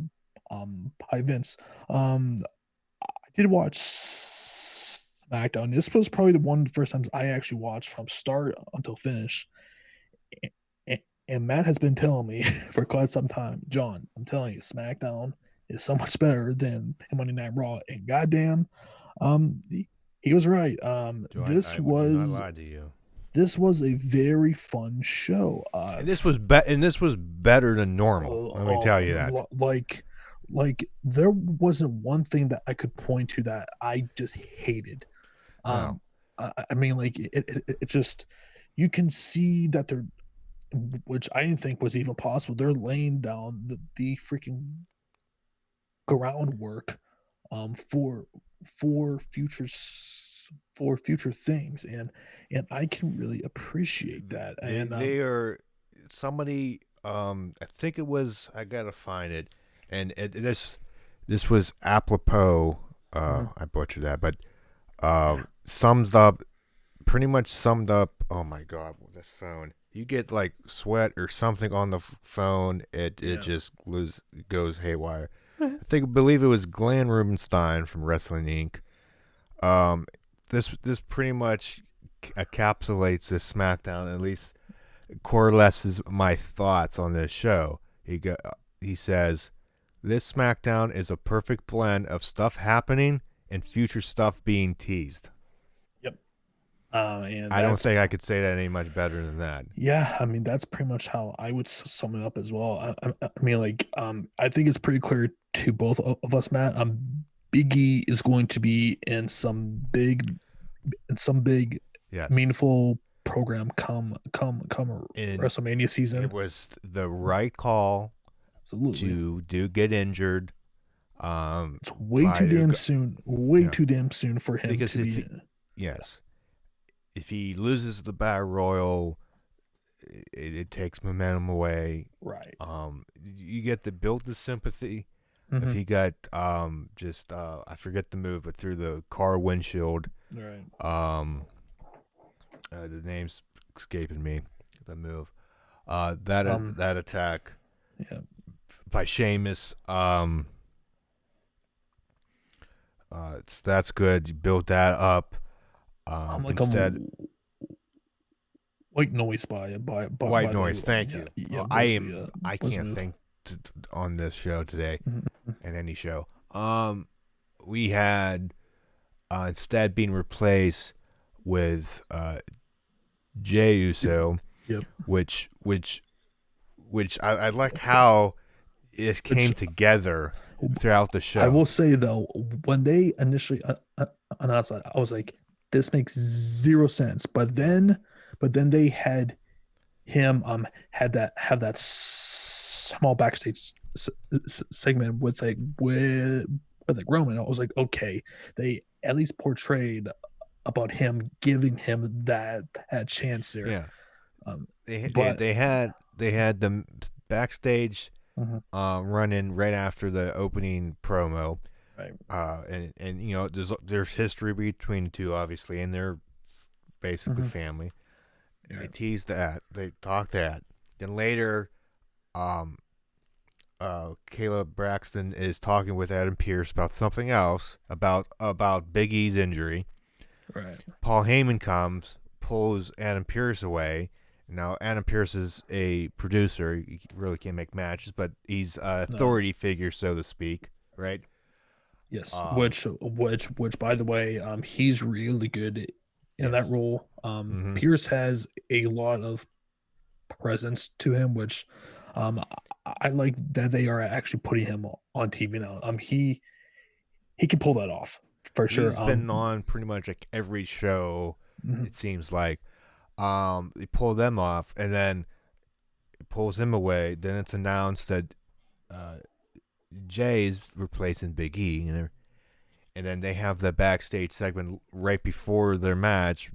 Vince, I did watch SmackDown. This was probably one of the first times I actually watched from start until finish. And Matt has been telling me for quite some time, John, I'm telling you, SmackDown is so much better than Monday Night Raw. And goddamn, he was right. I do not lie to you. This was a very fun show. And this was better than normal. Let me tell you that. Like there wasn't one thing that I could point to that I just hated. No. Um, I mean, like it just you can see that they're, which I didn't think was even possible. They're laying down the freaking groundwork for future things, and I can really appreciate that. And They are somebody. I think it was. I gotta find it. And this was apropos. Mhm. I butchered that, but sums up pretty much summed up. Oh my god, the phone. You get like sweat or something on the phone, it Yeah. just goes haywire. I believe it was Glenn Rubenstein from Wrestling Inc. Um, this pretty much encapsulates this SmackDown, at least coalesces my thoughts on this show. He says this SmackDown is a perfect blend of stuff happening and future stuff being teased. Yep. And I don't that's think I could say that any much better than that. Yeah. I mean, that's pretty much how I would sum it up as well. I mean, like, I think it's pretty clear to both of us, Matt. Biggie is going to be in some big Yes. meaningful program come And WrestleMania it season. was the right call Absolutely. to do get injured. It's way By too damn soon. Way yeah, too damn soon for him because to if be he, in. yes, if he loses the battle royal, it takes momentum away. Right. You get to build the sympathy. If Mm-hmm. he got I forget the move, but through the car windshield, Right. the name's escaping me. The move, Um. that attack Yeah. by Sheamus, that's good. You build that up. I'm like Instead, white noise white by the way. noise. Thank Yeah. you. Yeah. I Was can't move. think on this show today, Mm-hmm. and any show. We had instead being replaced with Jey Uso, Yep. which I like how it Which came together throughout the I show. will say though, when they initially announced that, I was like, this makes zero sense. Yeah, But then they had him had that have that small backstage segment with like Roman. I was like, okay, they at least portrayed about him giving him that chance there. yeah. Um, They but they had they had the backstage mhm, running right after the opening promo. right, And there's history between the two, obviously, and they're basically mhm, family. They yeah, tease that, they talk that. Then later, um, Caleb Braxton is talking with Adam Pearce about something else, about Big E's injury. right, Paul Heyman comes, pulls Adam Pearce away. Now Adam Pearce is a producer; he really can't make matches, but he's an no. authority figure, so to speak, right? Yes, Um, which by the way, he's really good in that yes. role. Mm-hmm. Pierce has a lot of presence to him, which I like that they are actually putting him on TV now. He can pull that off for sure. He's been on pretty much like every show. Mhm. It seems like they pull them off, and then it pulls him away. Then it's announced that uh, Jay's replacing Big E, and then they have the backstage segment right before their match.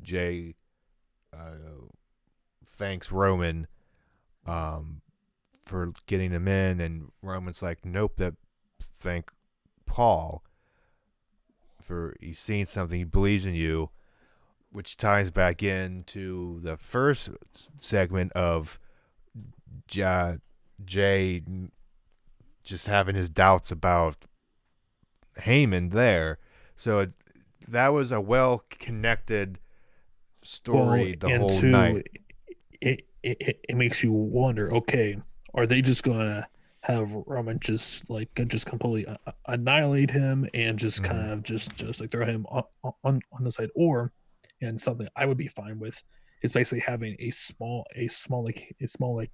Jay thanks Roman for getting him in, and Roman's like, "Nope, that thank Paul for he's seen something, he believes in you," which ties back into the first segment of Jay just having his doubts about Heyman there. So that was a well connected Well, story the and whole night. two, it makes you wonder. Okay, are they just gonna have Roman just completely annihilate him and just Mm-hmm. kind of just like throw him on the side, or and something I would be fine with is basically having a small like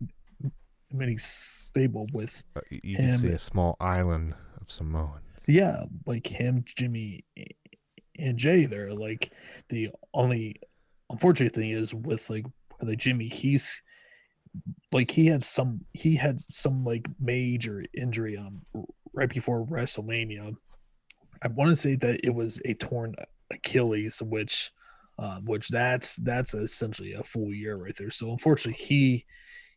mini stable with You could see him. a small island of Samoans. Yeah, like him, Jimmy, and Jay. There, like the only unfortunate thing is with like Jimmy, he's like he had some like major injury right before WrestleMania. I want to say that it was a torn Achilles, which that's essentially a full year right there. So unfortunately,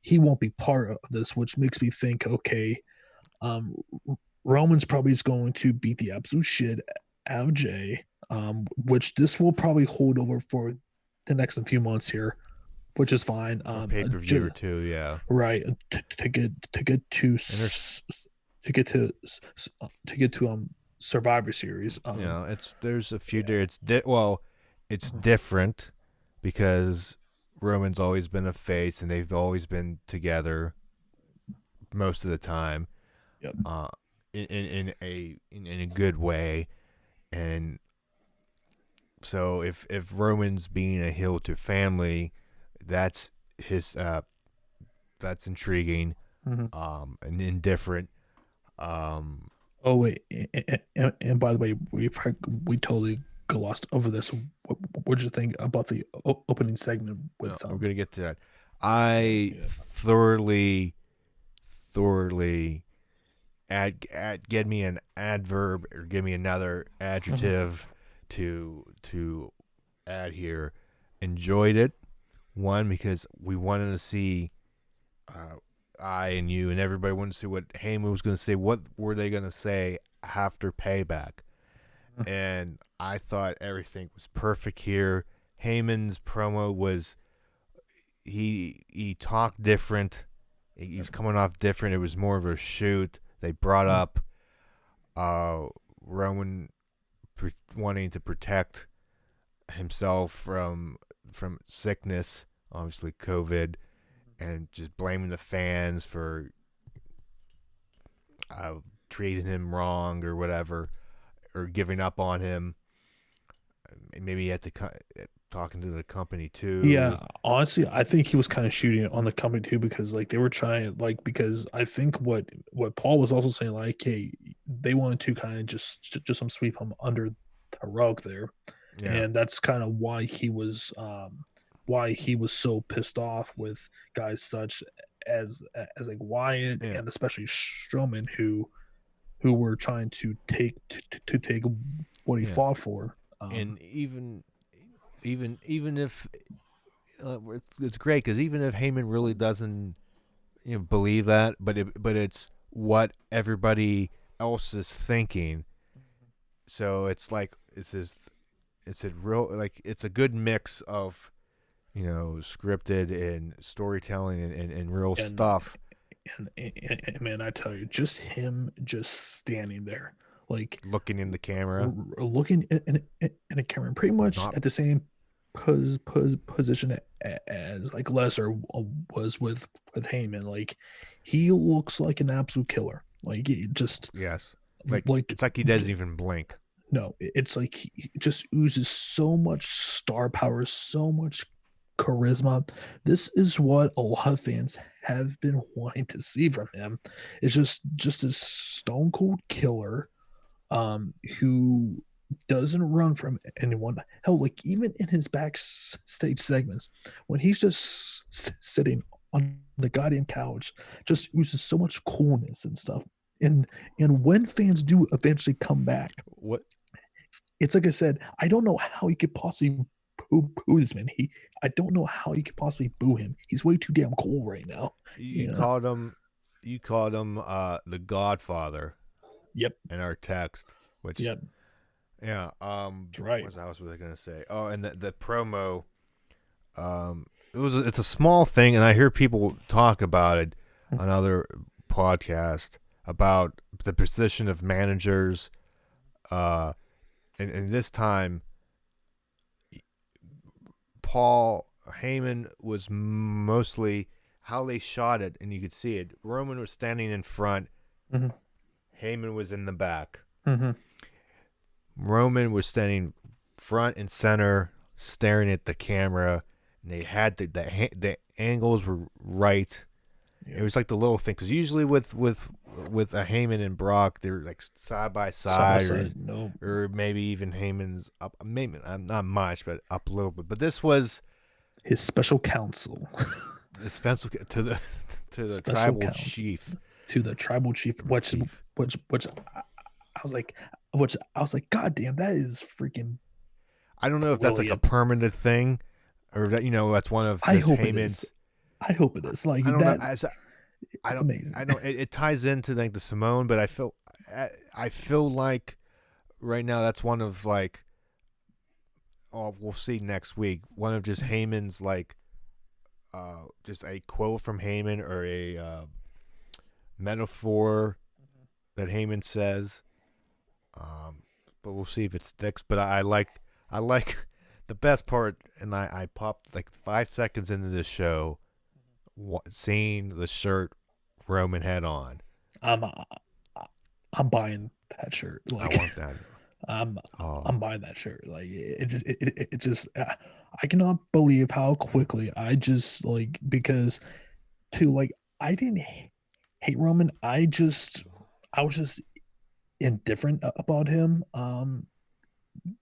he won't be part of this, which makes me think, okay, um, Roman's probably is going to beat the absolute shit out of Jay, which this will probably hold over for the next few months here, which is fine. For pay per view or two, yeah. Right, to get And there's to get to to get to Survivor Series. it's there's a few Yeah, there. It's different because Roman's always been a face and they've always been together most of the time. yep. Uh, in a good way, and so if Roman's being a heel to family, that's his that's intriguing, Mhm. and indifferent. Um, Oh wait, and by the way, we totally glossed over this. What did you think about the opening segment no, with I'm gonna get to that. I yeah. thoroughly get me an adverb or give me another Mhm. adjective to add here. enjoyed it. One, because we wanted to see, I and you and everybody wanted to see what Heyman was going to say. What were they going to say after Payback? And I thought everything was perfect here. Heyman's promo was, he talked different. He was coming off different. It was more of a shoot. They brought up Roman wanting to protect himself from sickness, obviously COVID, and just blaming the fans for treating him wrong or whatever, or giving up on him. Maybe at the talking to the company Yeah, too. honestly, I think he was kind of shooting on the company too because like they were trying like because I think what Paul was also saying like hey they wanted to kind of just some sweep him under the rug there, Yeah, and that's kind of why he was so pissed off with guys such as like Wyatt yeah, and especially Strowman who were trying to take what he yeah. fought for. And even if it's great because even if Heyman really doesn't believe that, but it's what everybody else is thinking. So it's like it's a real like it's a good mix of scripted and storytelling and real and stuff. and man, I tell you, just him just standing there, like Looking in the camera, looking in a camera, pretty much not at the same position as like Lesnar was with Heyman. Like he looks like an absolute killer. Like it just yes, like like it's like he doesn't even blink. no, it's like he just oozes so much star power, so much charisma. This is what a lot of fans have been wanting to see from him. It's just a stone cold killer who doesn't run from anyone. Hell, like even in his backstage segments, when he's just sitting on the goddamn couch, just uses so much coolness and stuff. And and when fans do eventually come back, What it's like I said, I don't know how he could possibly boo this man. I don't know how you could possibly boo him. He's way too damn cool right now. you Yeah. called him? You called him the Godfather Yep. in our text, which Yep. yeah. That's right. What else was I gonna say? Oh, and the promo. It's a small thing, and I hear people talk about it on other podcasts about the position of managers. Uh, and this time, Paul Heyman was mostly how they shot it, and you could see it. Roman was standing in front. Mm-hmm. Heyman was in the back. Mm-hmm. Roman was standing front and center, staring at the camera. And they had the angles were right. It Yep. was like the little thing because usually with a Heyman and Brock, they're like side by Side by side, side. No. or maybe even Heyman's up, maybe not much, but up a little bit. But this was His special counsel. the Spencer to the to the Special tribal counsel chief. to the tribal chief, Chief. which I was like, God damn, that is freaking I don't know if that's like a brilliant. permanent thing, or that that's one of I just hope it is. Heyman's. I hope it is. Like I don't know. that, As I it's don't. amazing. I know it ties into like the Simone, but I feel like right now that's one of like, oh, we'll see next week. One of just Heyman's like, just a quote from Heyman or a metaphor that Heyman says. But we'll see if it sticks. But I like the best part, and I popped like 5 seconds into the show, seeing the shirt Roman had on. I'm I'm buying that shirt. I Like want that. I'm Oh, I'm buying that shirt. Like it just I cannot believe how quickly I just like because to like I didn't hate Roman. I was just indifferent about him.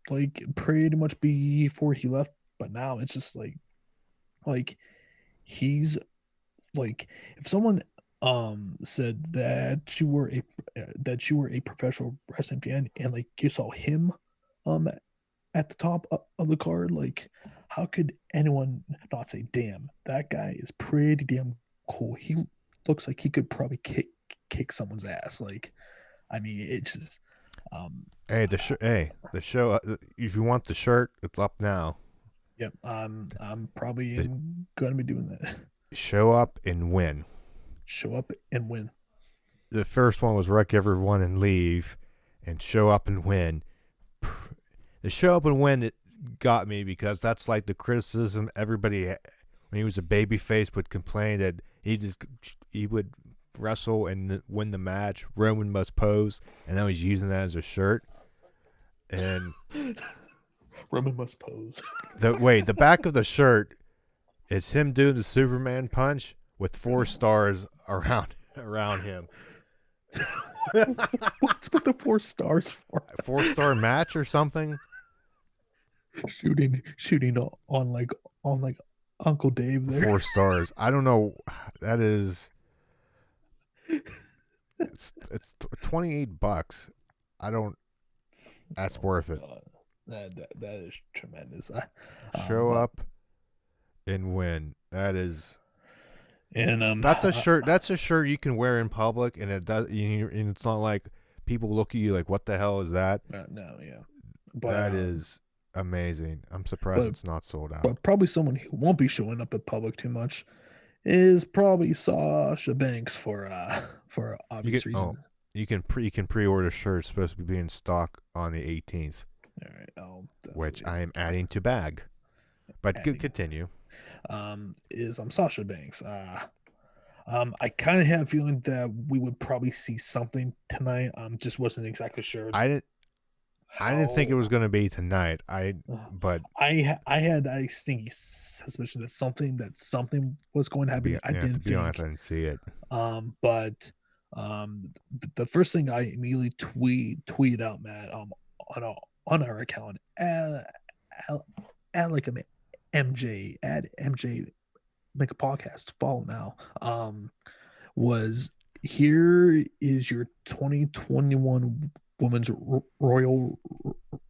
Like pretty much before he left, but now it's just like he's like if someone said that you were a professional wrestling fan and like you saw him um at the top of the card. Like, how could anyone not say, "Damn, that guy is pretty damn cool. He looks like he could probably kick someone's ass." Like, I mean, it's just, um, The show. If you want the shirt, it's up now. yep. I'm probably The gonna be doing that. show up and win. Show up and win. The first one was wreck everyone and leave, and show up and win. The show up and win it got me because that's like the criticism everybody when he was a babyface would complain that he would wrestle and win the match. Roman must pose, and now he's using that as a shirt. And Roman must pose. the back of the shirt, it's him doing the Superman punch with 4 stars around him. What's with the 4 stars for? 4-star match or something. Shooting on like Uncle Dave there. 4 stars. I don't know. That is. It's $28. I don't. That's worth it. That is tremendous. Show up and win. That is. And That's a shirt. That's a shirt you can wear in public, and it does. And it's not like people look at you like, "What the hell is that?" No, yeah, but That is amazing. I'm surprised it's not sold out. But probably someone who won't be showing up in public too much is probably Sasha Banks for obvious reasons. You can pre-order shirts supposed to be in stock on the 18th. All right, which I am adding to bag. But adding. Continue. Is Sasha Banks. I kind of had a feeling that we would probably see something tonight. Just wasn't exactly sure. I didn't think it was going to be tonight. But I had a stinky suspicion that something was going to happen. I didn't be honest, I didn't see it. But the first thing I immediately tweeted out, Matt, on our account, at like an MJ, add MJ, make a podcast, follow now. Was here is your 2021 Women's Royal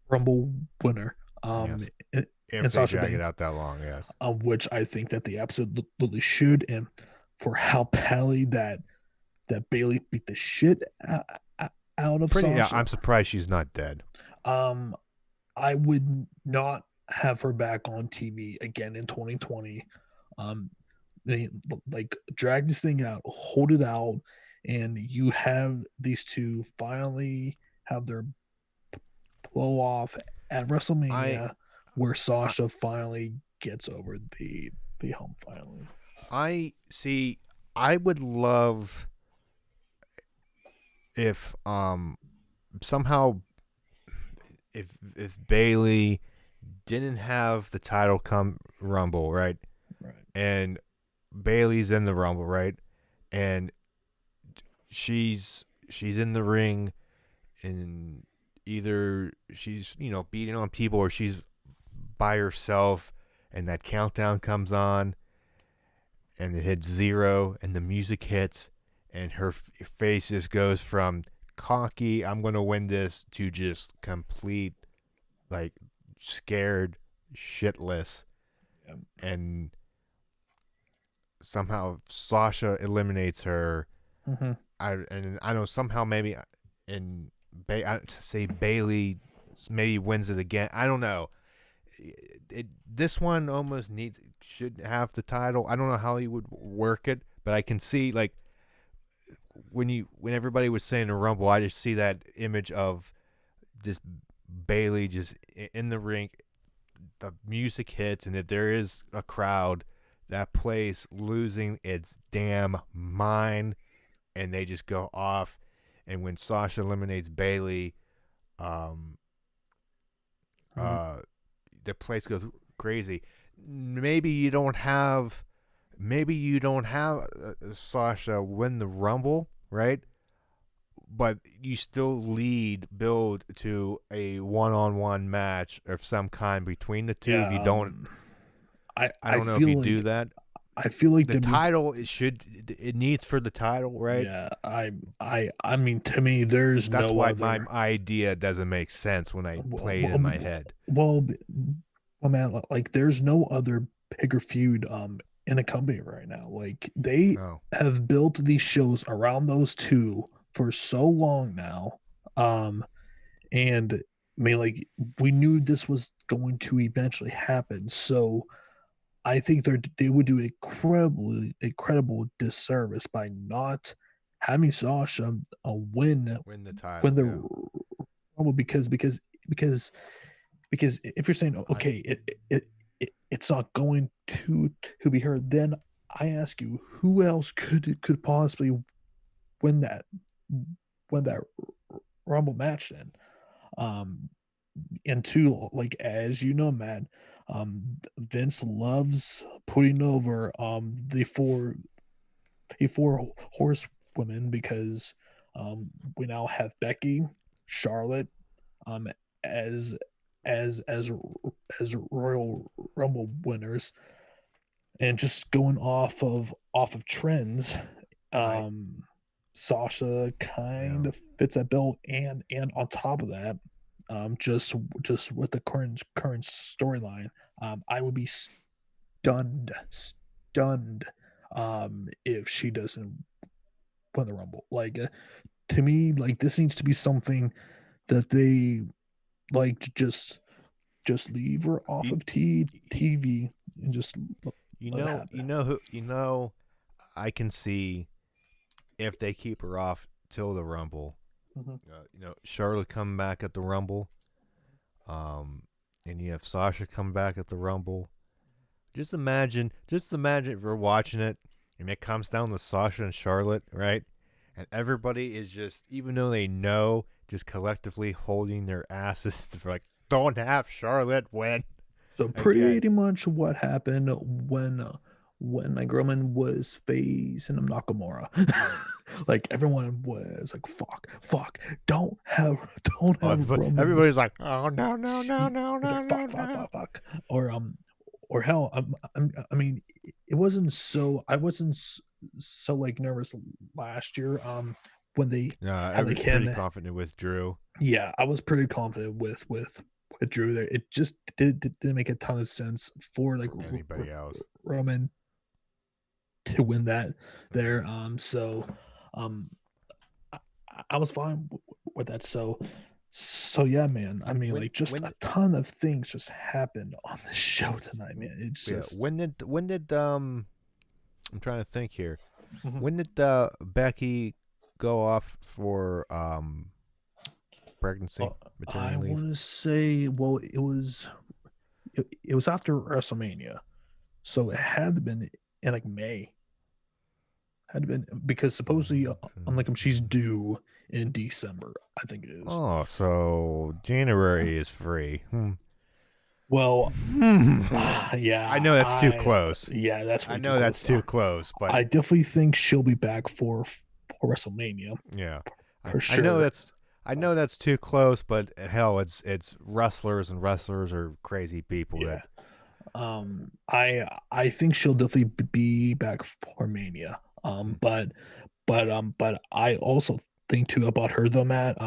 Rumble winner. Yes. If they drag it out that long, yes. Which I think that they absolutely should, and for how pally that Bailey beat the shit out of Sasha. Yeah, I'm surprised she's not dead. I would not have her back on TV again in 2020. Like drag this thing out, hold it out, and you have these two finally have their blow off at WrestleMania, where Sasha finally gets over the hump. Finally, I would love if somehow if Bailey didn't have the title come Rumble, right? And Bailey's in the Rumble, right? And she's in the ring, and either she's beating on people or she's by herself, and that countdown comes on, and it hits 0, and the music hits, and her face just goes from cocky, I'm gonna win this, to just complete, like, scared shitless. yeah. And somehow Sasha eliminates her. Mm-hmm. I know somehow maybe say Bailey maybe wins it again. I don't know. This one almost should have the title. I don't know how he would work it, but I can see, like, when everybody was saying the Rumble, I just see that image of just Bailey just in the ring. The music hits, and if there is a crowd, that place losing its damn mind, and they just go off. And when Sasha eliminates Bailey, the place goes crazy. Maybe you don't have Sasha win the Rumble, right? But you still build to a one-on-one match of some kind between the two. Yeah, if you don't, I don't know if you do that. I feel like the title it needs for the title, right? yeah, I mean, to me, there's That's no why my other. idea doesn't make sense when I Well, play it in my head. well, well, man, like there's no other bigger feud in a company right now. Like they Oh, have built these shows around those two for so long now. And I mean, like we knew this was going to eventually happen. So I think they would do incredible disservice by not having Sasha win the win title. the Yeah, Rumble because if you're saying I okay, it's not going to be her, then I ask you who else could possibly win that win that Rumble match then? Um, and two, like as you know, Matt, Vince loves putting over the four horsewomen because we now have Becky, Charlotte, um as as as Royal Rumble winners, and just going off of trends, I um Sasha yeah. kind of fits that bill, and on top of that, just with the current storyline, I would be stunned if she doesn't win the Rumble. Like to me, like this needs to be something that they like just leave her off You, of you, TV and just let it you happen. know who you know. I can see if they keep her off till the Rumble. Mhm. Charlotte come back at the Rumble. And you have Sasha come back at the Rumble. Just imagine if we're watching it and it comes down to Sasha and Charlotte, right? And everybody is just, even though they know, just collectively holding their asses to like, don't have Charlotte win So again. pretty much what happened when Grumman was facing Nakamura. Yeah. Like everyone was like, fuck, don't have But Roman. everybody's like, oh no, no, no, no, no, Like, no, no. fuck, or hell, I mean, it wasn't so. I wasn't so like nervous last year. When they had like Pretty him. confident with Drew. Yeah, I was pretty confident with Drew there. It just didn't make a ton of sense for like For anybody else. Roman to win that Mm-hmm. there. So um, I, I was fine with that. So yeah, man. I mean, like just When a ton of things just happened on this show tonight, man. It's yeah, just when did I'm trying to think here. Mhm. When did Becky go off for pregnancy, I maternity leave? want to say, well, it was after WrestleMania, so it had been in like May. Had been because supposedly, unlike him, she's due in December. I think it is. Oh, so January is free. Well, I yeah, know that's too close. that's I way too know that's close. too close, but I definitely think she'll be back for WrestleMania yeah, for I know sure. that's too close, but hell, it's wrestlers and wrestlers are crazy people Yeah. that I think she'll definitely be back for Mania. But I also think too about her though, Matt.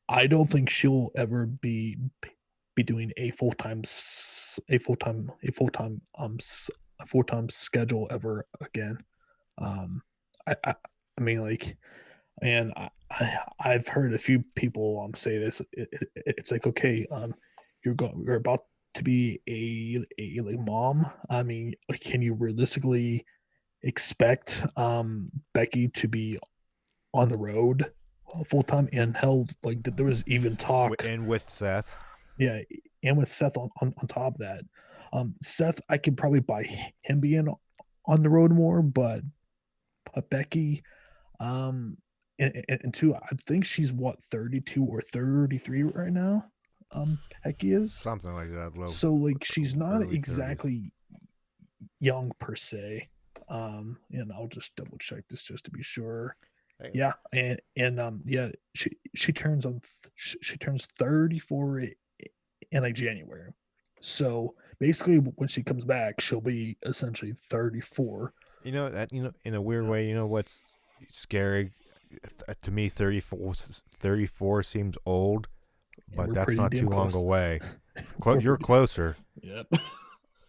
I don't think she'll ever be doing a full time schedule ever again. Um, I mean like, and I've heard a few people say this. It's like okay, you're about to be a like mom. I mean, like, can you realistically expect Becky to be on the road full time? And hell, like there was even talk, and with Seth. yeah, and with Seth on top of that, Seth, I could probably buy him being on the road more, but Becky, um, and two, I think she's what 32 or 33 right now. Becky is. Something like that, low So like she's not early 30s. exactly young per se. And I'll just double check this just to be sure. Hey, Yeah, and yeah, she turns 34 in like January. So basically when she comes back, she'll be essentially 34. In a weird Yeah, way, what's scary to me? 34 seems old, and but we're that's pretty not damn too long close. away. We're You're pretty, closer, yep.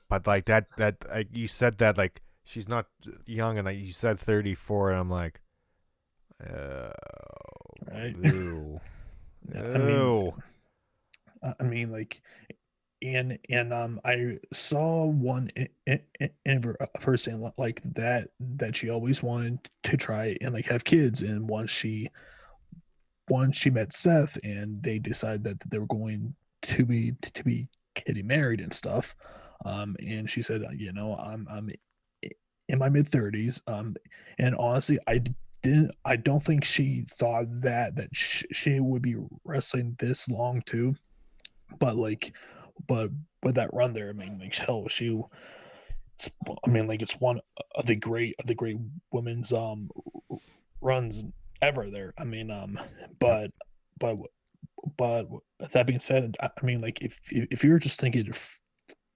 but like that like you said that like she's not young, and like you said 34, and I'm like, oh, Right. ew, I mean, ew. like, and I saw one of her saying like that she always wanted to try and like have kids, and once she met Seth and they decided that they were going to be getting married and stuff. And she said, I'm in my mid 30s. And honestly, I don't think she thought that she would be wrestling this long too. But like, but with that run there, I mean, like hell, I mean, like it's one of the great women's runs ever there. I mean, Yep. but but but that being said, I mean, like if you're just thinking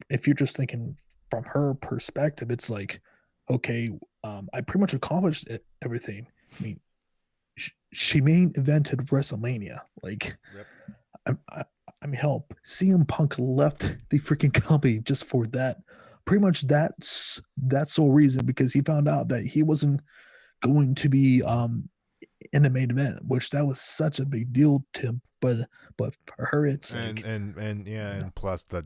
if you're just thinking from her perspective, it's like, okay, I pretty much accomplished everything. I mean, she main evented WrestleMania. Like, Yep. I, I mean, help. CM Punk left the freaking company just for that. Pretty much that's sole reason because he found out that he wasn't going to be in the main event, which that was such a big deal to him. But for her, it's like, And yeah, yeah, and plus the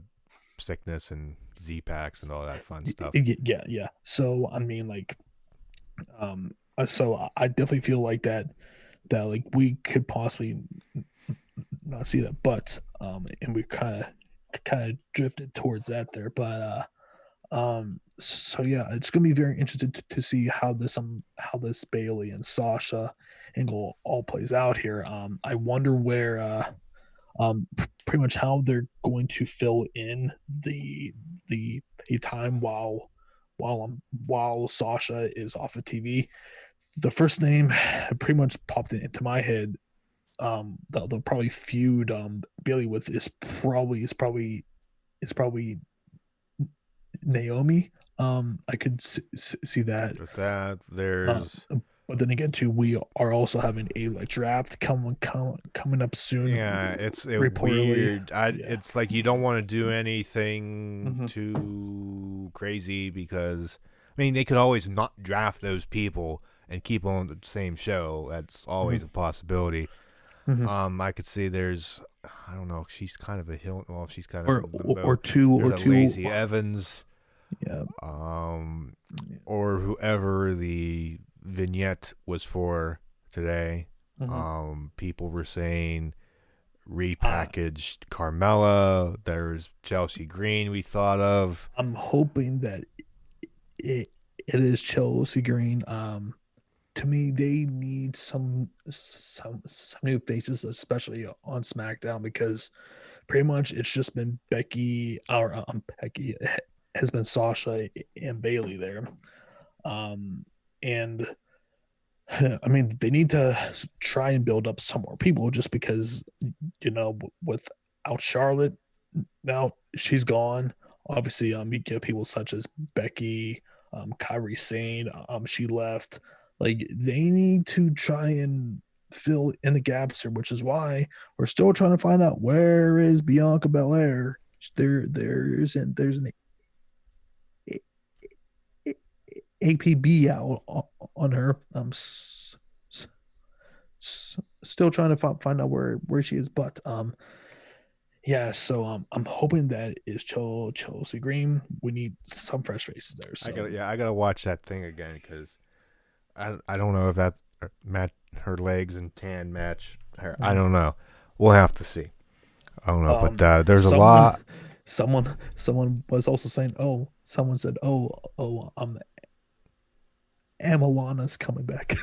sickness and Z packs and all that fun stuff. yeah, yeah. So I mean, like, so I definitely feel like that like we could possibly not see that, but and we kind of drifted towards that there, but so yeah, it's gonna be very interesting to see how this Bailey and Sasha angle all plays out here. I wonder where pretty much how they're going to fill in the time while Sasha is off of TV. The first name pretty much popped into my head. They'll probably feud Bailey with is probably Naomi. I could see that. Just that Uh, there's but then again, too, we are also having a like draft coming up soon, yeah, it's a reportedly. weird. Yeah. It's like you don't want to do anything Mm-hmm. too crazy because I mean they could always not draft those people and keep on the same show. That's always a Mm-hmm. possibility. Mm-hmm. I could see there's I don't know. She's kind of a hill. Well, she's kind of Or, in or or limbo. two There's or a two. Lazy Evans, Yeah. um, or whoever the vignette was for today. Mm-hmm. People were saying Uh, repackaged Carmella. There's Chelsea Green we thought of. I'm hoping that it it is Chelsea Green. To me, they need some new faces, especially on SmackDown, because pretty much it's just been Becky has been Sasha and Bailey there. And I mean, they need to try and build up some more people just because, without Charlotte, now she's gone. Obviously, you get people such as Becky, Kyrie Sane, she left. Like, they need to try and fill in the gaps here, which is why we're still trying to find out where is Bianca Belair. There's an APB out on her. Still trying to find out where she is, but yeah. So I'm hoping that is Chelsea Green. We need some fresh faces there. So I gotta watch that thing again because I don't know if that's match her legs and tan match her. I mhm. don't know. We'll have to see. I don't know, but there's a Someone lot. someone was also saying, oh, someone said, oh, Amalana's coming back.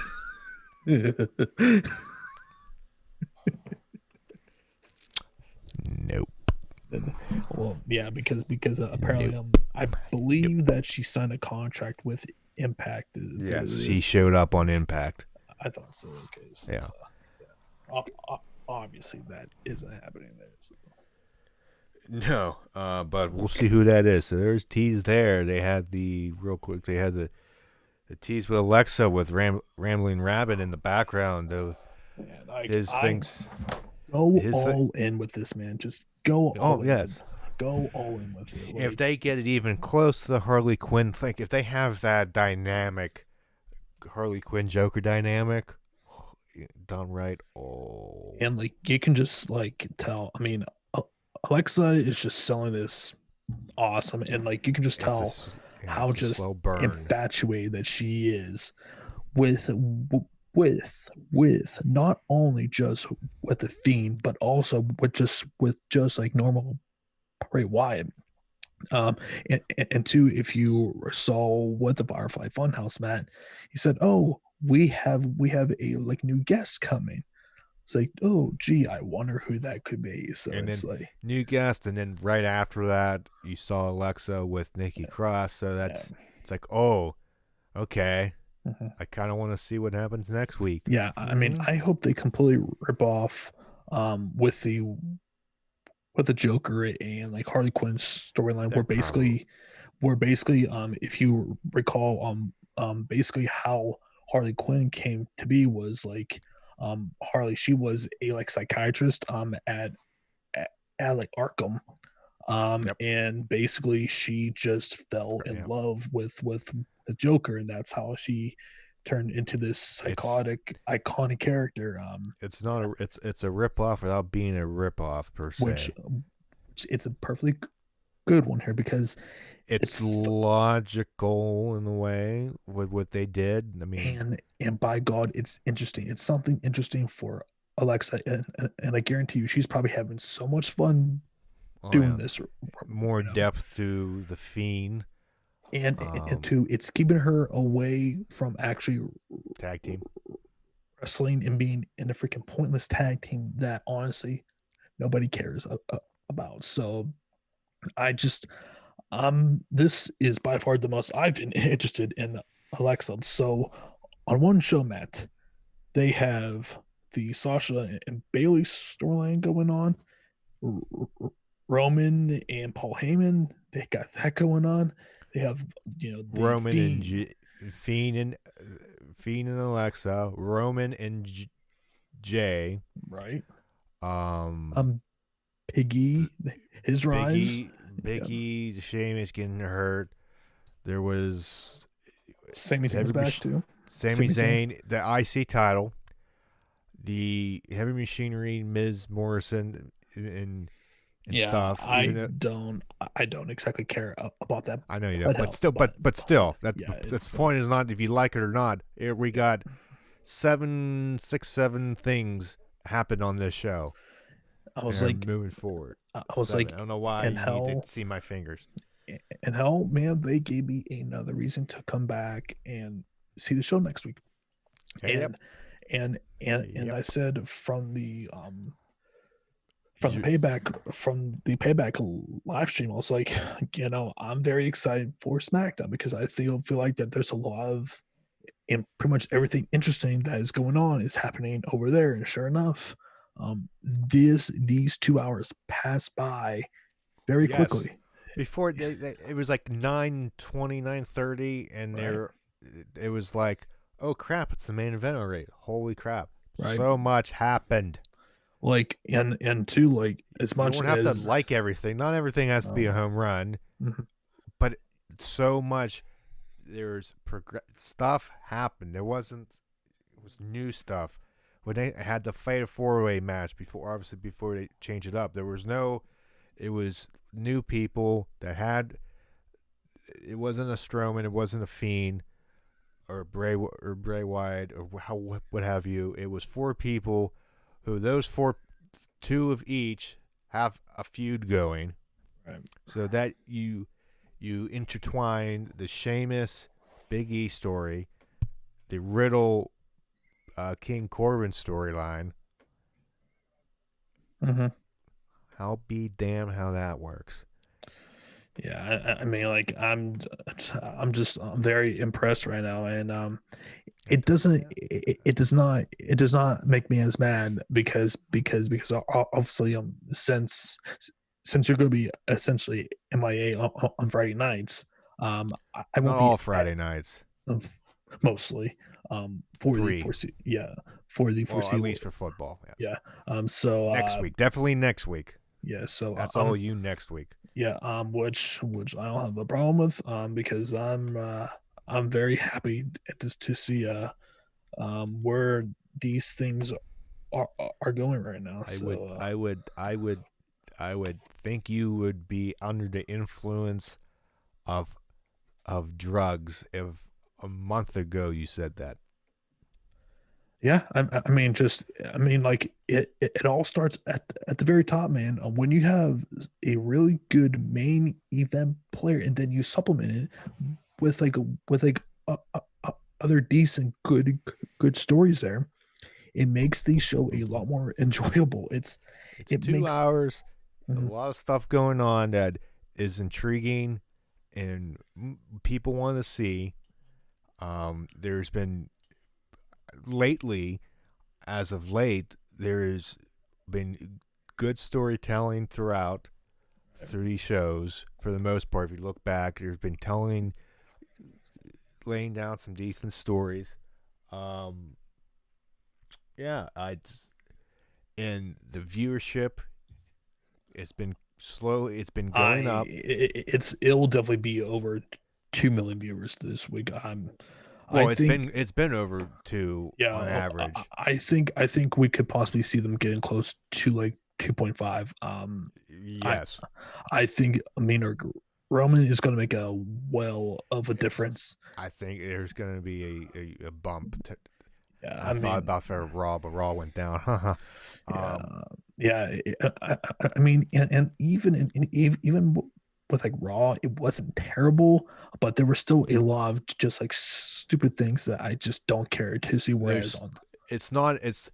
Nope, Well, yeah, because apparently nope, I nope. believe that she signed a contract with Impact. Yes, she showed up on Impact. I thought so. Okay, so Yeah. obviously that isn't happening there. So. No, but we'll see who that is. So there's tease there. They had the real quick. They had the tease with Alexa with Rambling Rabbit in the background. Though And like his I things, go his th- all in with this, man. Just go oh all in with yes. go all in with it. If Like they get it even close to the Harley Quinn thing, if they have that dynamic Harley Quinn Joker dynamic done right, oh, and like you can just like tell. I mean, Alexa is just selling this awesome, and like you can just tell how it's a just slow burn. infatuated that she is with with not only just with the Fiend, but also with just like normal Bray Wyatt. Um, and two, if you saw what the Firefly Funhouse, Matt, he said, "Oh, we have a like new guest coming." It's like, oh, gee, I wonder who that could be. So And it's then like, new guest, and then right after that, you saw Alexa with Nikki Cross. So yeah, it's like, oh, okay. mhm. I kind of want to see what happens next week. Yeah. I mean, Mm-hmm. I hope they completely rip off with the Joker and like Harley Quinn's storyline, They're probably where basically if you recall basically how Harley Quinn came to be was like Harley, she was a like psychiatrist at, at like Arkham, yep, and basically she just fell in yep. love with the Joker, and that's how she turned into this It's psychotic iconic character, it's not a it's a rip off without being a rip off per which se. it's a perfectly good one here because It's it's logical in a way with what they did. I mean, and by God, it's interesting. It's something interesting for Alexa, and I guarantee you, she's probably having so much fun oh doing yeah, this more right now. depth to the Fiend And two, it's keeping her away from actually tag team. wrestling and being in a freaking pointless tag team that honestly nobody cares about. So I just this is by far the most I've been interested in Alexa. So on one show, Matt, they have the Sasha and Bailey storyline going on. Roman and Paul Heyman, they got that going on. They have the Roman and Fiend, Fiend and Fiend and Alexa, Roman and Jay, right? um, Um, Piggy, his rise. Yeah. Biggie, Sheamus getting hurt. There was Sami Zayn's heavy back too. Sami Sami Zayn. Zayn, the IC title, the heavy machinery, Miz Morrison, and Yeah, stuff. Even though I don't exactly care about that, I know you don't, but but hell, still, but still, yeah, that's the it's point. Is not if you like it or not. We yeah. got seven things happened on this show I and was are like, moving forward. I was Seven. I like, don't know why and you need to hell, see my fingers. and hell, man, they gave me another reason to come back and see the show next week. Hey, yep, And and yep. I said from the payback live stream, I was like, I'm very excited for Smackdown because I feel like that there's a lot of and pretty much everything interesting that is going on is happening over there. And sure enough, these 2 hours pass by very Yes. quickly. Before it was like 9:20, 9:30, and Right, it was like, oh crap, it's the main event already. Holy crap. right. So much happened. Like and two, like as You much don't have to as like everything. Not everything has to be a um, home run, mhm. but so much there's stuff happened. There wasn't it was new stuff. When they had the Fatal 4-Way match before obviously before they changed it up, there was no it was new people that had it wasn't a Strowman, it wasn't a Fiend or Bray Wyatt or how what have you. It was four people who those four two of each have a feud going, Right. so that you intertwine the Sheamus Big E story, the Riddle King Corbin storyline. Mm-hmm. I'll be damned how that works. Yeah, I mean, like I'm very impressed right now, and And it does not make me as mad because obviously since you're going to be essentially MIA on Friday nights, I Not won't be all Friday nights. mostly for the Three. for the Well, at foreseeable. least for football. Yes. Yeah. So Next week. Definitely next week. yeah. So That's I'm all you next week. yeah. Which I don't have a problem with. Because I'm very happy to see where these things are going right now. I would So I would I would I would think you would be under the influence of drugs if a month ago you said that. yeah, I mean, like it all starts at the very top, man. When you have a really good main event player, and then you supplement it with other decent good stories there, it makes the show a lot more enjoyable. It's It 2 makes hours, a mhm. lot of stuff going on that is intriguing and people want to see. There's been lately, as of late, there's been good storytelling through these shows for the most part. If you look back, there's been laying down some decent stories. Um, yeah, and the viewership, it's been slow. It's been going up. It'll definitely be over 2 million viewers this week. I Well, think it's been over two yeah, on average. I think we could possibly see them getting close to like 2.5. I Yes, I think Amina Roman is going to make a well of a it's. difference. I think there's going to be a bump. Yeah, I I thought mean, about for Raw, but Raw went down. yeah, um, yeah. I mean, and even even with like Raw, it wasn't terrible, but there were still a lot of just like stupid things that I just don't care to see. Whereas there's. on It's not. It's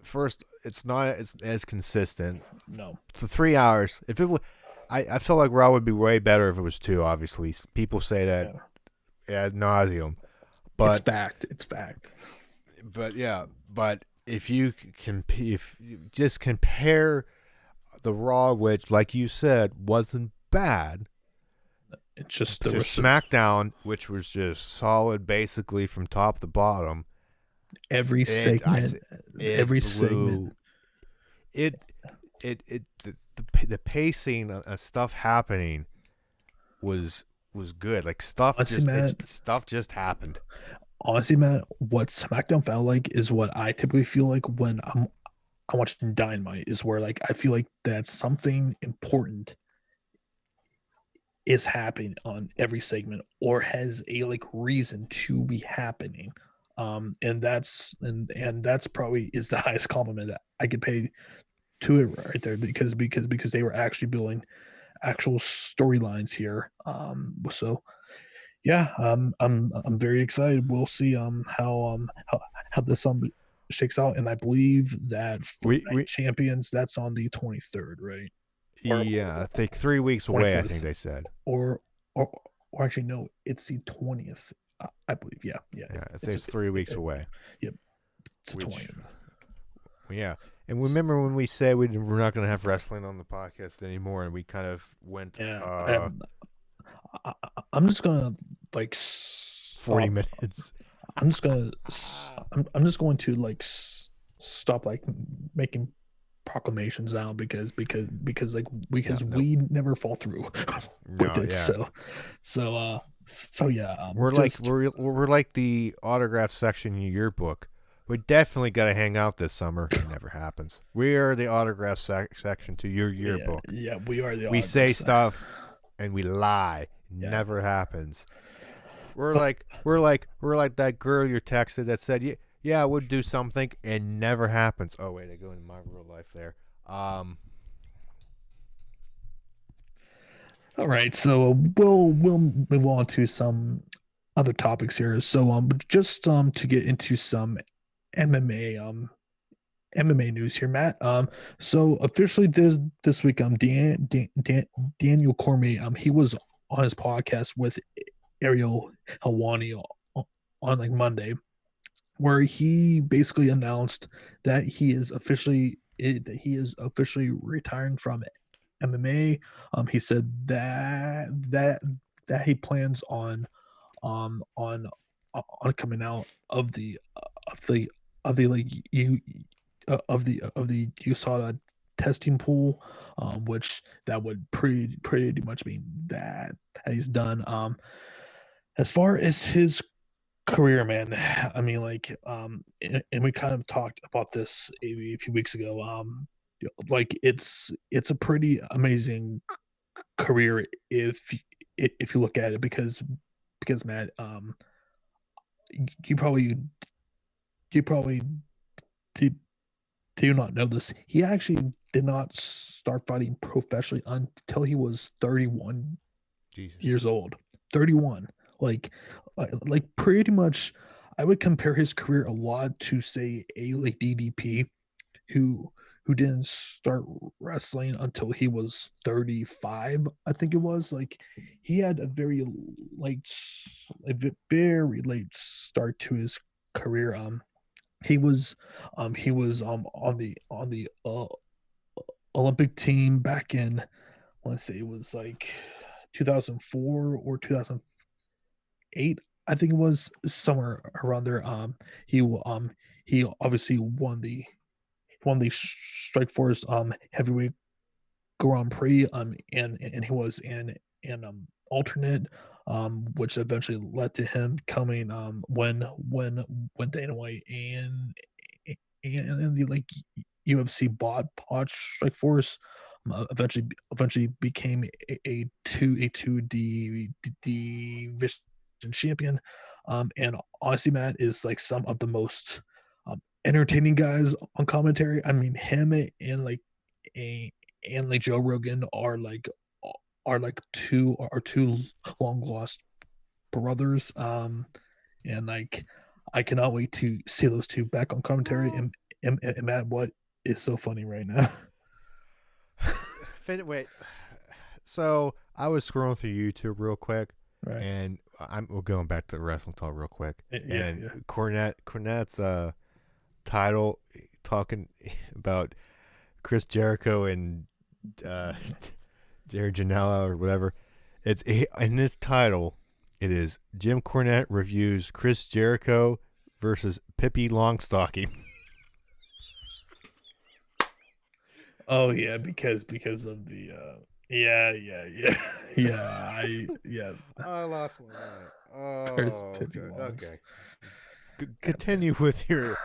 first. It's not as consistent. no, For 3 hours, if it was, I feel like Raw would be way better if it was two. Obviously, people say that yeah, ad nauseum, it's but fact. It's fact. yeah, but if you can, if you just compare the Raw, which, like you said, wasn't bad, It's just there to was so, SmackDown, which was just solid, basically from top to bottom, every it I segment, it every segment. blew it the pacing of stuff happening was good. Like Honestly, Matt, stuff just happened. what SmackDown felt like is what I typically feel like when I'm watching Dynamite. Is where like I feel like that something important is happening on every segment or has a like reason to be happening. And that's probably is the highest compliment that I could pay to it right there because they were actually building actual storylines here. So yeah, I'm very excited. We'll see how this shakes out, and I believe that for Night We Champions that's on the 23rd, right? Or Yeah, I think 3 weeks away. I think 25th, they said. or or or actually no, it's the 20th. I believe. Yeah, yeah, Yeah, I think it's it's 3 weeks it, away. yep, it's the Which 20th. Yeah, and remember when we said we're not going to have wrestling on the podcast anymore, and we kind of went Yeah, I, I'm just gonna like 40 minutes. I'm just gonna I'm just going to like stop like making proclamations now Yeah, because no, we never fall through with no, it. yeah. So yeah, We're like just we're like the autograph section in your book. We definitely got to hang out this summer. It never happens. We are the autograph section to your yeah, yearbook. yeah, we are the We say autographs. stuff and we lie. It Yeah. never happens. But We're like that girl you texted that said, "Yeah, yeah, I would do something," and never happens. Oh wait, I go into my real life there. all right, so we'll move on to some other topics here. So just to get into some MMA MMA news here, Matt. So officially this week, Daniel Cormier, he was on his podcast with Ariel Helwani on like Monday, where he basically announced that he is officially retiring from MMA. He said that he plans on coming out of the of the like you of the USADA testing pool, which that would pretty much mean that he's done. As far as his career, man, I mean, and we kind of talked about this a few weeks ago. Like it's a pretty amazing career if you look at it because Matt, you probably you probably do, do not know this. He actually did not start fighting professionally until he was 31 Jesus. years old. 31. Like like pretty much I would compare his career a lot to say a like DDP who didn't start wrestling until he was 35, I think it was. Like he had a very late a very late start to his career. He was on the Olympic team back in, I want to say it was like 2004 or 2008, I think it was somewhere around there. He obviously won the Strike Force heavyweight Grand Prix, and he was in an alternate, which eventually led to him coming when Dana White and the like UFC bought Strike Force, eventually became a two division champion. And honestly, Matt is like some of the most entertaining guys on commentary. I mean, him a and like Joe Rogan are like two long lost brothers. And like I cannot wait to see those two back on commentary. And Matt, what is so funny right now? Wait. So I was scrolling through YouTube real quick, Right? and we're going back to wrestling talk real quick. Yeah, And yeah. Cornette's title talking about Chris Jericho and uh, Jared Janela or whatever. It's in this title. It is Jim Cornette reviews Chris Jericho versus Pippi Longstocking. Oh yeah, because of the yeah, I lost my mind. Oh, Pippi okay. Longs. Okay. Yeah, man. Continue with your.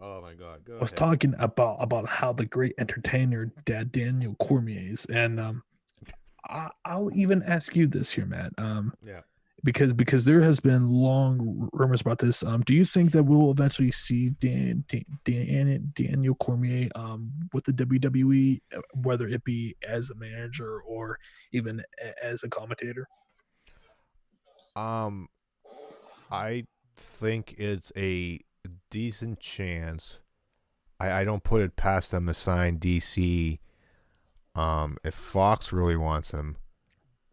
Oh my God. Go I was ahead. talking about how the great entertainer Dad Daniel Cormier's, and I'll even ask you this here, Matt. Yeah. Because there has been long rumors about this. Do you think that we will eventually see Daniel Cormier with the WWE, whether it be as a manager or even as a commentator? Um, I think it's a decent chance. I don't put it past them to sign DC. If Fox really wants him,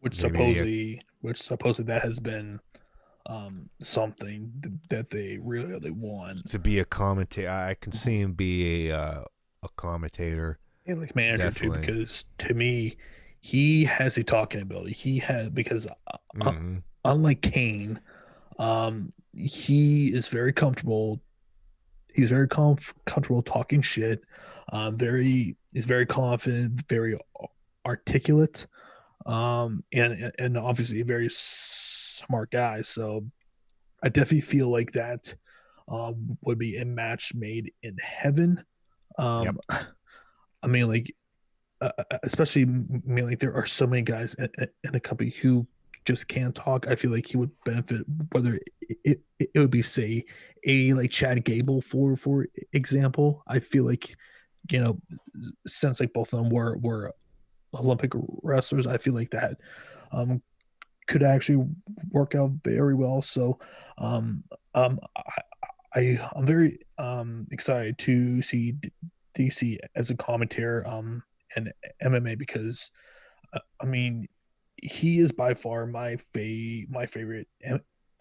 maybe Which supposedly that has been something that they really want. to be a commentator. I can see him be a commentator. And like manager too, Definitely. because to me, he has a talking ability. He has because Mm-hmm. unlike Kane, he is very comfortable. He's very comfortable talking shit. He's very confident, very articulate, and obviously a very smart guy. So I definitely feel like that would be a match made in heaven. Yep. I mean, like especially, I mean, like there are so many guys in a company who just can't talk. I feel like he would benefit whether it would be say a like Chad Gable for example. I feel like you know since like both of them were Olympic wrestlers, I feel like that um could actually work out very well. So um I'm very excited to see DC as a commentator and MMA because I mean he is by far my favorite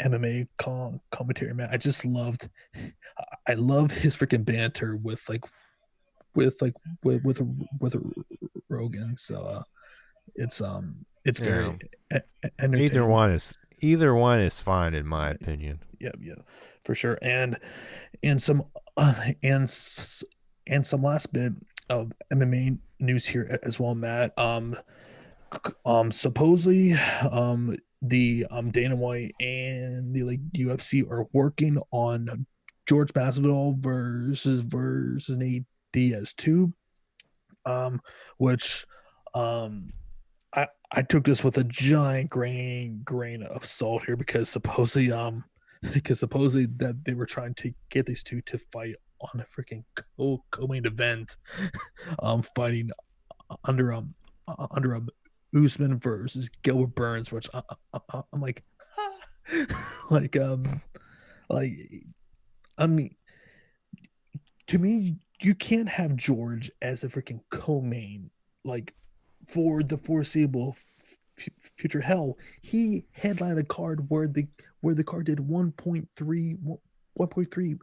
MMA commentator, man. I love his freaking banter with like with Rogan. So it's Yeah. very entertaining. Either one is fine in my opinion. Yeah, yeah, for sure. And some and and some last bit of MMA news here as well, Matt. Supposedly, the Dana White and the like UFC are working on George Masvidal versus Nate Diaz two, which um I took this with a giant grain of salt here because supposedly because supposedly that they were trying to get these two to fight on a freaking co-main event, fighting under under Usman versus Gilbert Burns, which I'm like, like like I mean, to me, you can't have George as a freaking co-main like for the foreseeable future. Hell, he headlined a card where the card did 1.3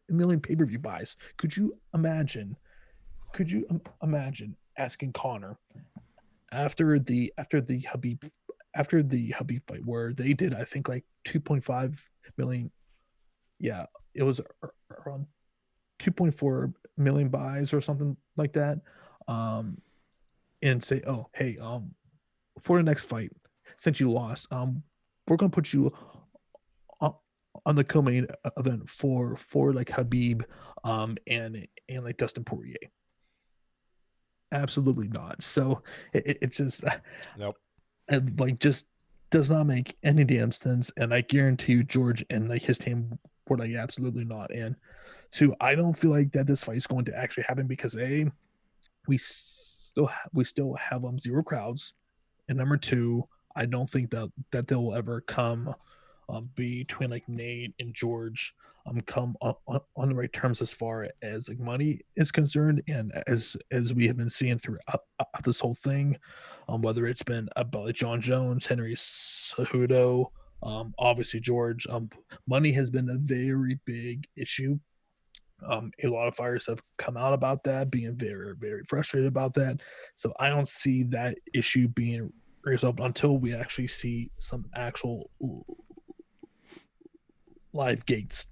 million pay-per-view buys. Could you imagine? Could you imagine asking Connor after the Habib fight where they did I think like 2.5 million. Yeah, it was around 2.4 million buys or something like that. Um, and say, oh, hey, for the next fight, since you lost, we're gonna put you on, on the co-main event for like Habib, and like Dustin Poirier. Absolutely not. So it just Nope. it, like just does not make any damn sense. And I guarantee you, George and like his team were like absolutely not. And two, I don't feel like that this fight is going to actually happen because we still have zero crowds, and number two, I don't think that they will ever come between like Nate and George come on the right terms as far as like money is concerned, and as we have been seeing throughout this whole thing, whether it's been about like John Jones, Henry Cejudo, obviously George, money has been a very big issue. A lot of fighters have come out about that, being very, very frustrated about that. So I don't see that issue being resolved until we actually see some actual live gates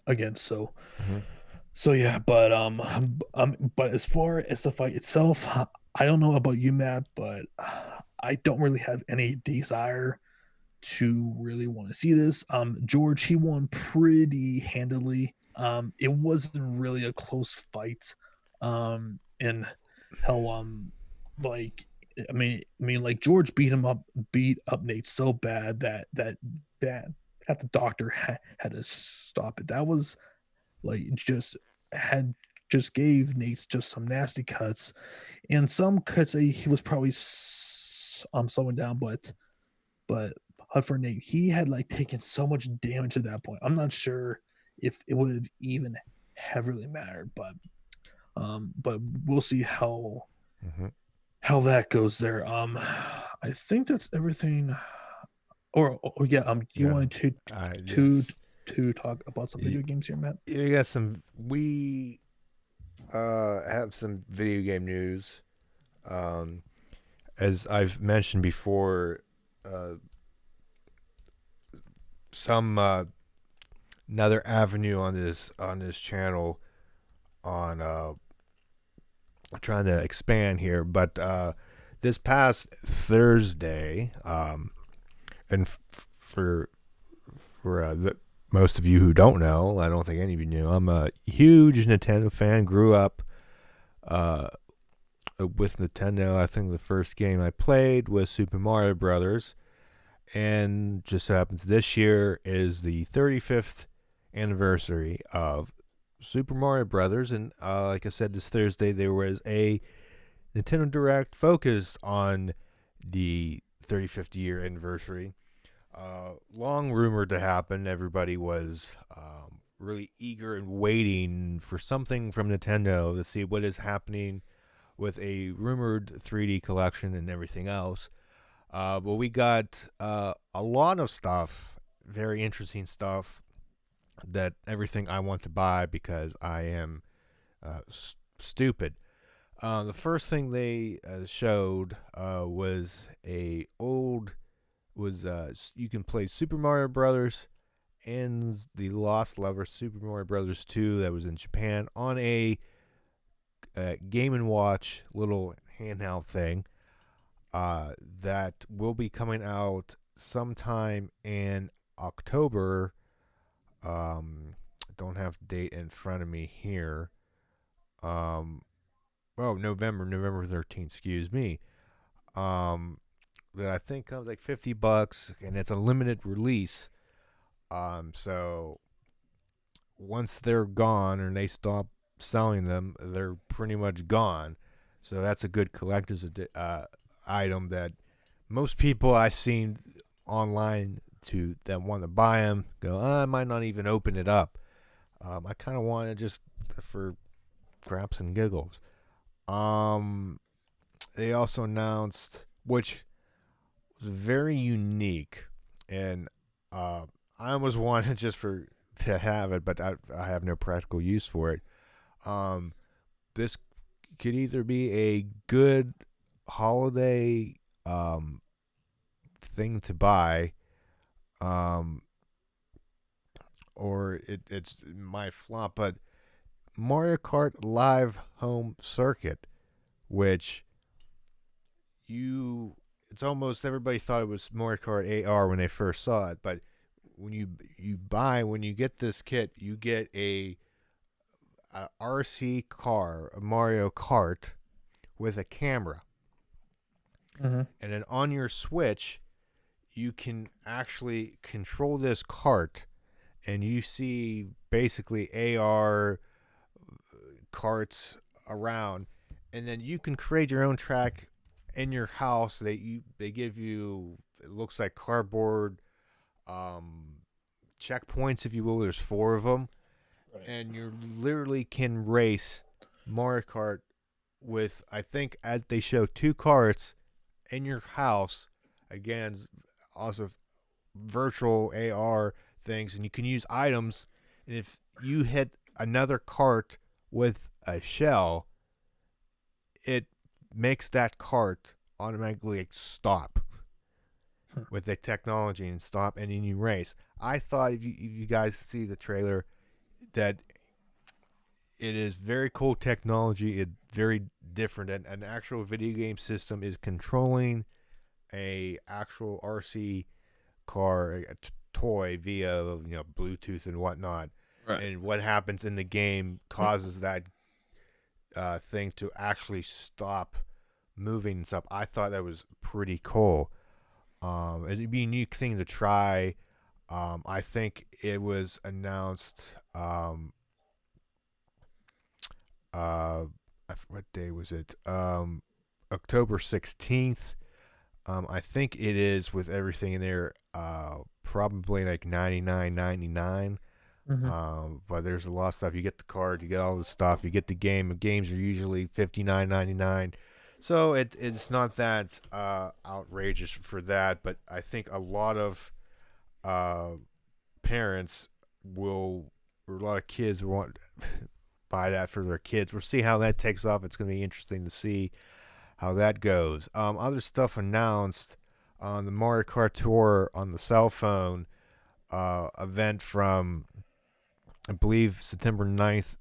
again. So, Mm-hmm. so yeah, but as far as the fight itself, I don't know about you, Matt, but I don't really have any desire to really want to see this. George, he won pretty handily. It wasn't really a close fight. And hell, like like George beat up Nate so bad that the doctor had to stop it. That was like had just gave Nate just some nasty cuts, and some cuts he was probably slowing down, but for Nate, he had like taken so much damage at that point. I'm not sure if it would have even have really mattered, but we'll see Mm-hmm. how that goes there. I think that's everything. Or yeah, you Yeah. wanted to Yes. to talk about some You, video games here, Matt? you got some. We have some video game news. Um, as I've mentioned before, uh, some another avenue on this channel on trying to expand here, but this past Thursday, and for most of you who don't know, I don't think any of you knew. I'm a huge Nintendo fan. Grew up uh, with Nintendo. I think the first game I played was Super Mario Brothers, and just so happens this year is the 35th anniversary of Super Mario Brothers, and like I said, this Thursday there was a Nintendo Direct focused on the 35th year anniversary. Long rumored to happen. Everybody was really eager and waiting for something from Nintendo to see what is happening with a rumored 3D collection and everything else. But we got a lot of stuff, very interesting stuff, that everything I want to buy because I am stupid. The first thing they showed was a old was you can play Super Mario Brothers and the Lost Lover Super Mario Brothers 2 that was in Japan on a Game and Watch little handheld thing that will be coming out sometime in October. I don't have the date in front of me here. Um, November 13th. Excuse me. That I think comes like $50, and it's a limited release. So once they're gone and they stop selling them, they're pretty much gone. So that's a good collector's item that most people I've seen online to that want to buy them go, I might not even open it up. I kind of want it just for craps and giggles. They also announced, which was very unique, and I almost wanted just for to have it, but I have no practical use for it. Um, this could either be a good holiday thing to buy, um, or it's my flop. But Mario Kart Live Home Circuit, which it's almost everybody thought it was Mario Kart AR when they first saw it, but when when you get this kit, you get a RC car, a Mario Kart with a camera. Mm-hmm. And then on your Switch, you can actually control this cart, and you see basically AR carts around, and then you can create your own track in your house. They give you, it looks like cardboard checkpoints, if you will. There's 4 of them, Right. and you literally can race Mario Kart with, I think, as they show 2 carts in your house. Again, also virtual AR things, and you can use items. And if you hit another cart with a shell, it makes that cart automatically stop with the technology and stop, and then you race. I thought if you guys see the trailer, that it is very cool technology. It's very different. An actual video game system is controlling a actual RC car, toy via Bluetooth and whatnot. Right. And what happens in the game causes that thing to actually stop moving and stuff. I thought that was pretty cool. It'd be a unique thing to try. I think it was announced. What day was it? October 16th. I think it is with everything in there. Probably like $99.99. Mm-hmm. But there's a lot of stuff. You get the card, you get all the stuff, you get the game. The games are usually $59.99. So it's not that outrageous for that, but I think a lot of parents will, or a lot of kids will want buy that for their kids. We'll see how that takes off. It's going to be interesting to see how that goes. Other stuff announced on the Mario Kart Tour on the cell phone event from, I believe, September 9th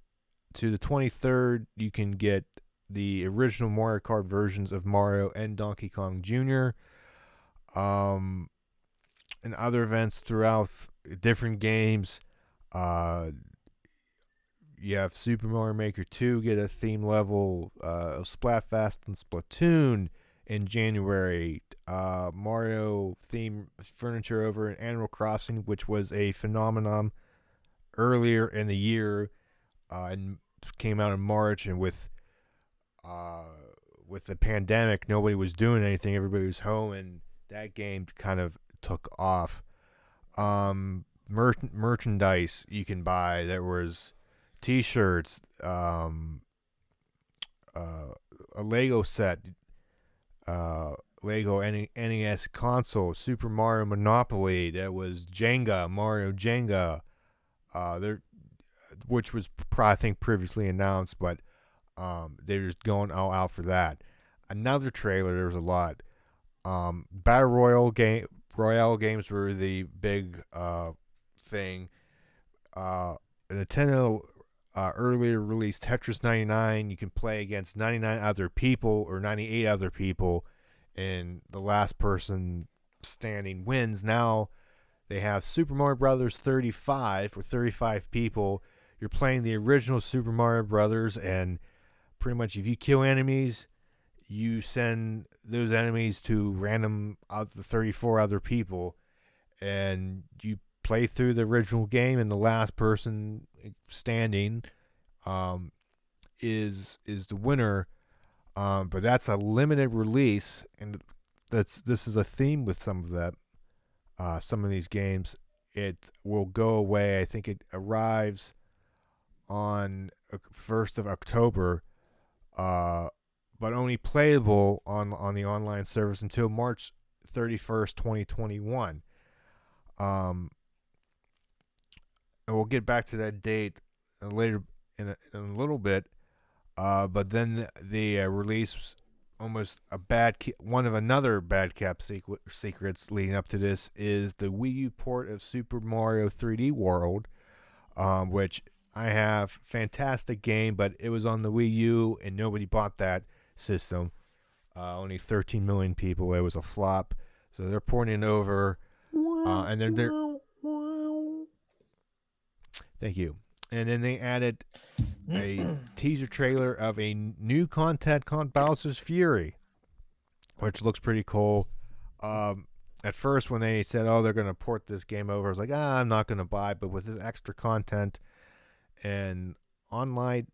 to the 23rd. You can get the original Mario Kart versions of Mario and Donkey Kong Jr. And other events throughout different games. You have Super Mario Maker 2 get a theme level of Splatfest and Splatoon in January. Mario theme furniture over in Animal Crossing, which was a phenomenon earlier in the year, and came out in March. And with the pandemic, nobody was doing anything. Everybody was home, and that game kind of took off. Merchandise you can buy. There was T-shirts, a Lego set, Lego NES console, Super Mario Monopoly. There was Jenga, Mario Jenga, which was I think previously announced, but They're just going all out for that. Another trailer. There was a lot. Battle Royale games were the big thing. Nintendo earlier released Tetris 99. You can play against 99 other people or 98 other people, and the last person standing wins. Now they have Super Mario Brothers 35 with 35 people. You're playing the original Super Mario Brothers, and pretty much if you kill enemies, you send those enemies to random out the 34 other people, and you play through the original game, and the last person standing is the winner. But that's a limited release, and this is a theme with some of that. Some of these games, it will go away. I think it arrives on 1st of October, but only playable on the online service until March 31st, 2021. And we'll get back to that date later in a little bit. But then the release almost one of another bad cap secrets leading up to this is the Wii U port of Super Mario 3D World, which I have. Fantastic game, but it was on the Wii U and nobody bought that system. Only 13 million people. It was a flop, so they're porting it over, and they're thank you. And then they added a teaser trailer of a new content called Bowser's Fury, which looks pretty cool. At first, when they said, "Oh, they're going to port this game over," I was like, I'm not going to buy. But with this extra content and online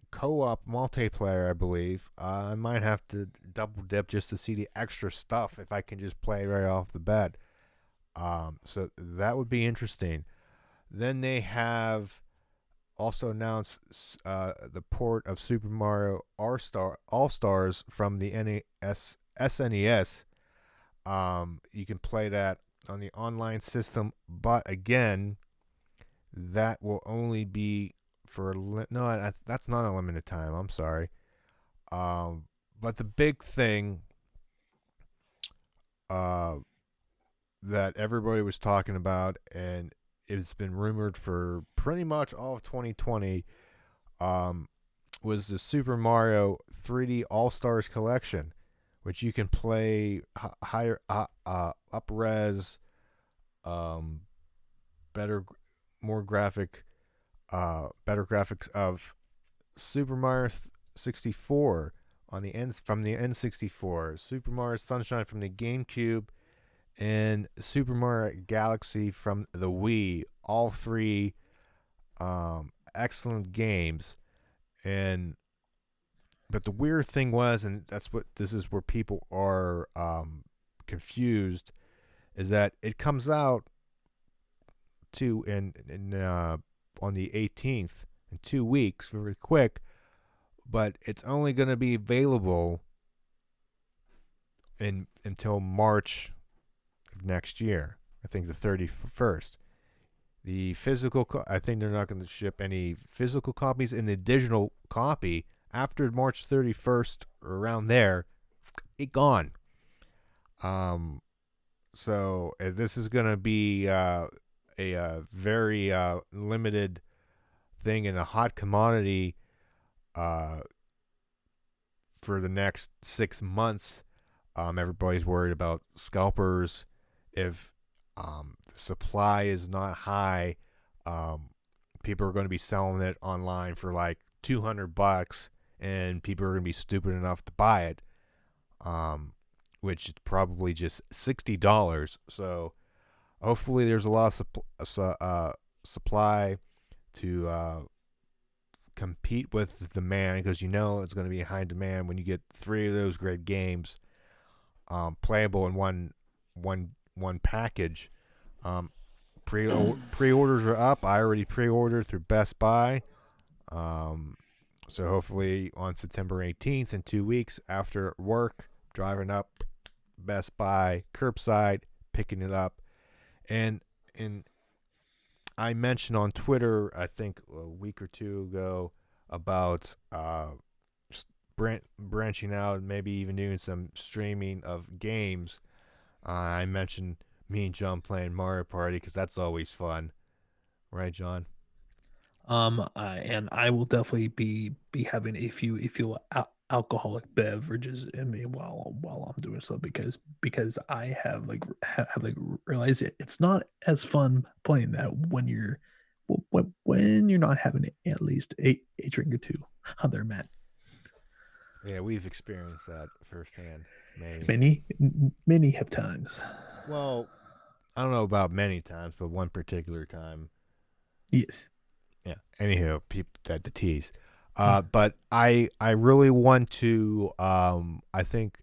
co-op multiplayer, I believe I might have to double dip just to see the extra stuff if I can just play right off the bat. So that would be interesting. Then they have also announced the port of Super Mario All Stars from the SNES. You can play that on the online system, but again, that will only be for that's not a limited time. I'm sorry. But the big thing that everybody was talking about, and it's been rumored for pretty much all of 2020, was the Super Mario 3D All Stars Collection, which you can play higher, up res, better, more graphic, better graphics of Super Mario 64 on the from the N64, Super Mario Sunshine from the GameCube, and Super Mario Galaxy from the Wii. All three excellent games. But the weird thing was, and this is where people are confused, is that it comes out on the 18th in 2 weeks, very quick, but it's only going to be available until March of next year. I think the 31st. The physical, I think they're not going to ship any physical copies, and the digital copy after March 31st or around there, it gone. So this is going to be a very limited thing and a hot commodity for the next 6 months. Everybody's worried about scalpers. If the supply is not high, people are going to be selling it online for like $200, and people are going to be stupid enough to buy it, which is probably just $60. So hopefully there's a lot of supply to compete with the demand, because it's going to be high demand when you get 3 of those great games playable in one package. Pre-orders are up. I already pre-ordered through Best Buy. So hopefully on September 18th, in 2 weeks after work, driving up Best Buy curbside, picking it up. And I mentioned on Twitter, I think a week or two ago, about branching out, maybe even doing some streaming of games. I mentioned me and John playing Mario Party because that's always fun, right, John? And I will definitely be having a few alcoholic beverages in me while I'm doing so, because I have realized it's not as fun playing that when you're not having at least a drink or two on there, Matt. Yeah, we've experienced that firsthand. Many. Many have times. Well, I don't know about many times, but one particular time. Yes. Yeah. Anyhow, people that the tease. Mm. But I really want to. I think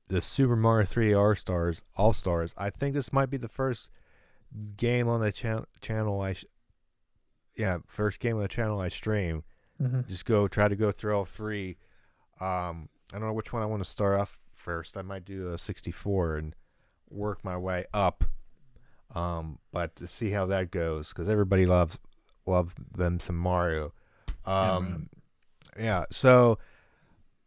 the Super Mario 3 All Stars. I think this might be the first game on the channel. First game on the channel I stream. Mm-hmm. Just try to go through all three. I don't know which one I want to start off first. I might do a 64 and work my way up. But to see how that goes, because everybody loves them some Mario. Yeah, right. Um, yeah. So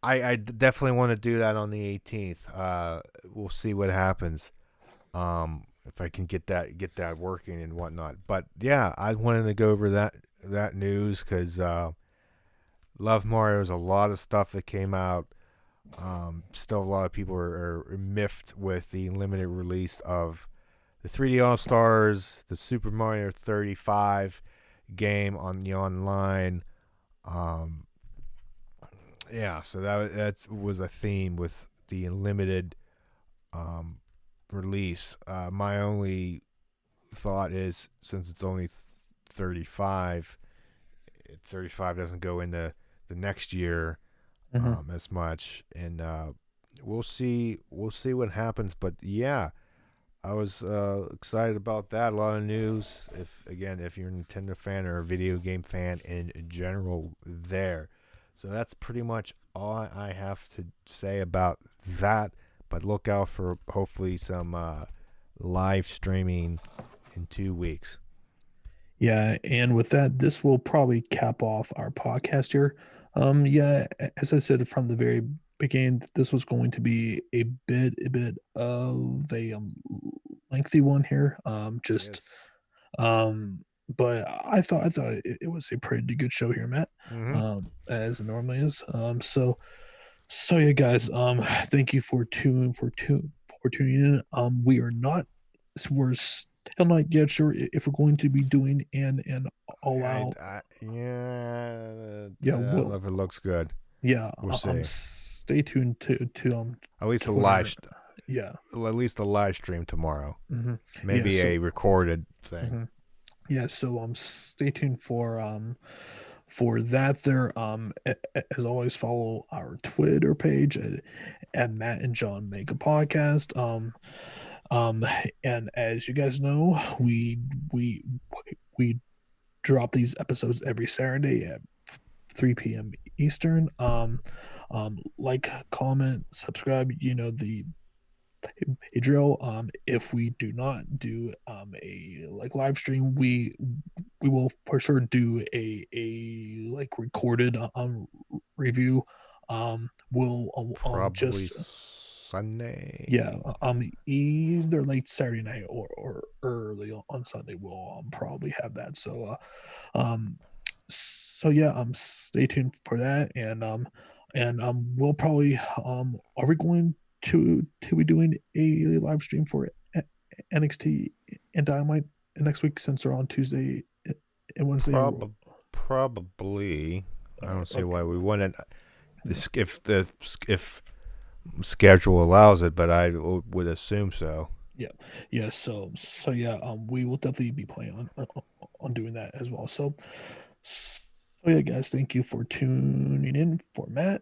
I definitely want to do that on the 18th. We'll see what happens. If I can get that working and whatnot. But yeah, I wanted to go over that news because love Mario. There's a lot of stuff that came out. Still, a lot of people are miffed with the limited release of the 3D All Stars, the Super Mario 35 game on the online. Um, yeah, so that was a theme with the limited um, release. My only thought is since it's only 35, 35 doesn't go into the next year Mm-hmm. as much, and we'll see what happens. But yeah, I was excited about that. A lot of news. If you're a Nintendo fan or a video game fan in general, there. So that's pretty much all I have to say about that. But look out for hopefully some live streaming in 2 weeks. Yeah, and with that, this will probably cap off our podcast here. Yeah, as I said from the very beginning, this was going to be a bit of a lengthy one here. Yes. But I thought it was a pretty good show here, Matt. Mm-hmm. As it normally is. So yeah, guys. Thank you for tuning in. We're still not yet sure if we're going to be doing an all out. Yeah. Yeah, I don't know if it looks good. yeah. We'll see. Stay tuned to At least Twitter. Yeah. at least a live stream tomorrow. Hmm. Yeah. Maybe So. a recorded thing. Mhm. Yeah. So stay tuned for that. There. As always, follow our Twitter page at Matt and John Make a Podcast. Um, and as you guys know, we we drop these episodes every Saturday at 3 p.m. Eastern. Like, comment, subscribe. You know the a drill. If we do not do a like live stream, we will for sure do a like recorded review. We'll Probably just Sunday. yeah, either late Saturday night or early on Sunday. We'll probably have that. Um, so yeah, stay tuned for that, and we'll probably are we going to be doing a live stream for NXT and Dynamite next week since they're on Tuesday and Wednesday? Probably. I don't see Okay. why we wouldn't. If schedule allows it, but I would assume so. Yeah, yeah. So yeah, we will definitely be playing on doing that as well. So yeah, guys, thank you for tuning in. For Matt,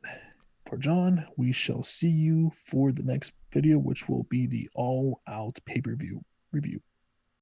for John, we shall see you for the next video, which will be the all out pay per view review.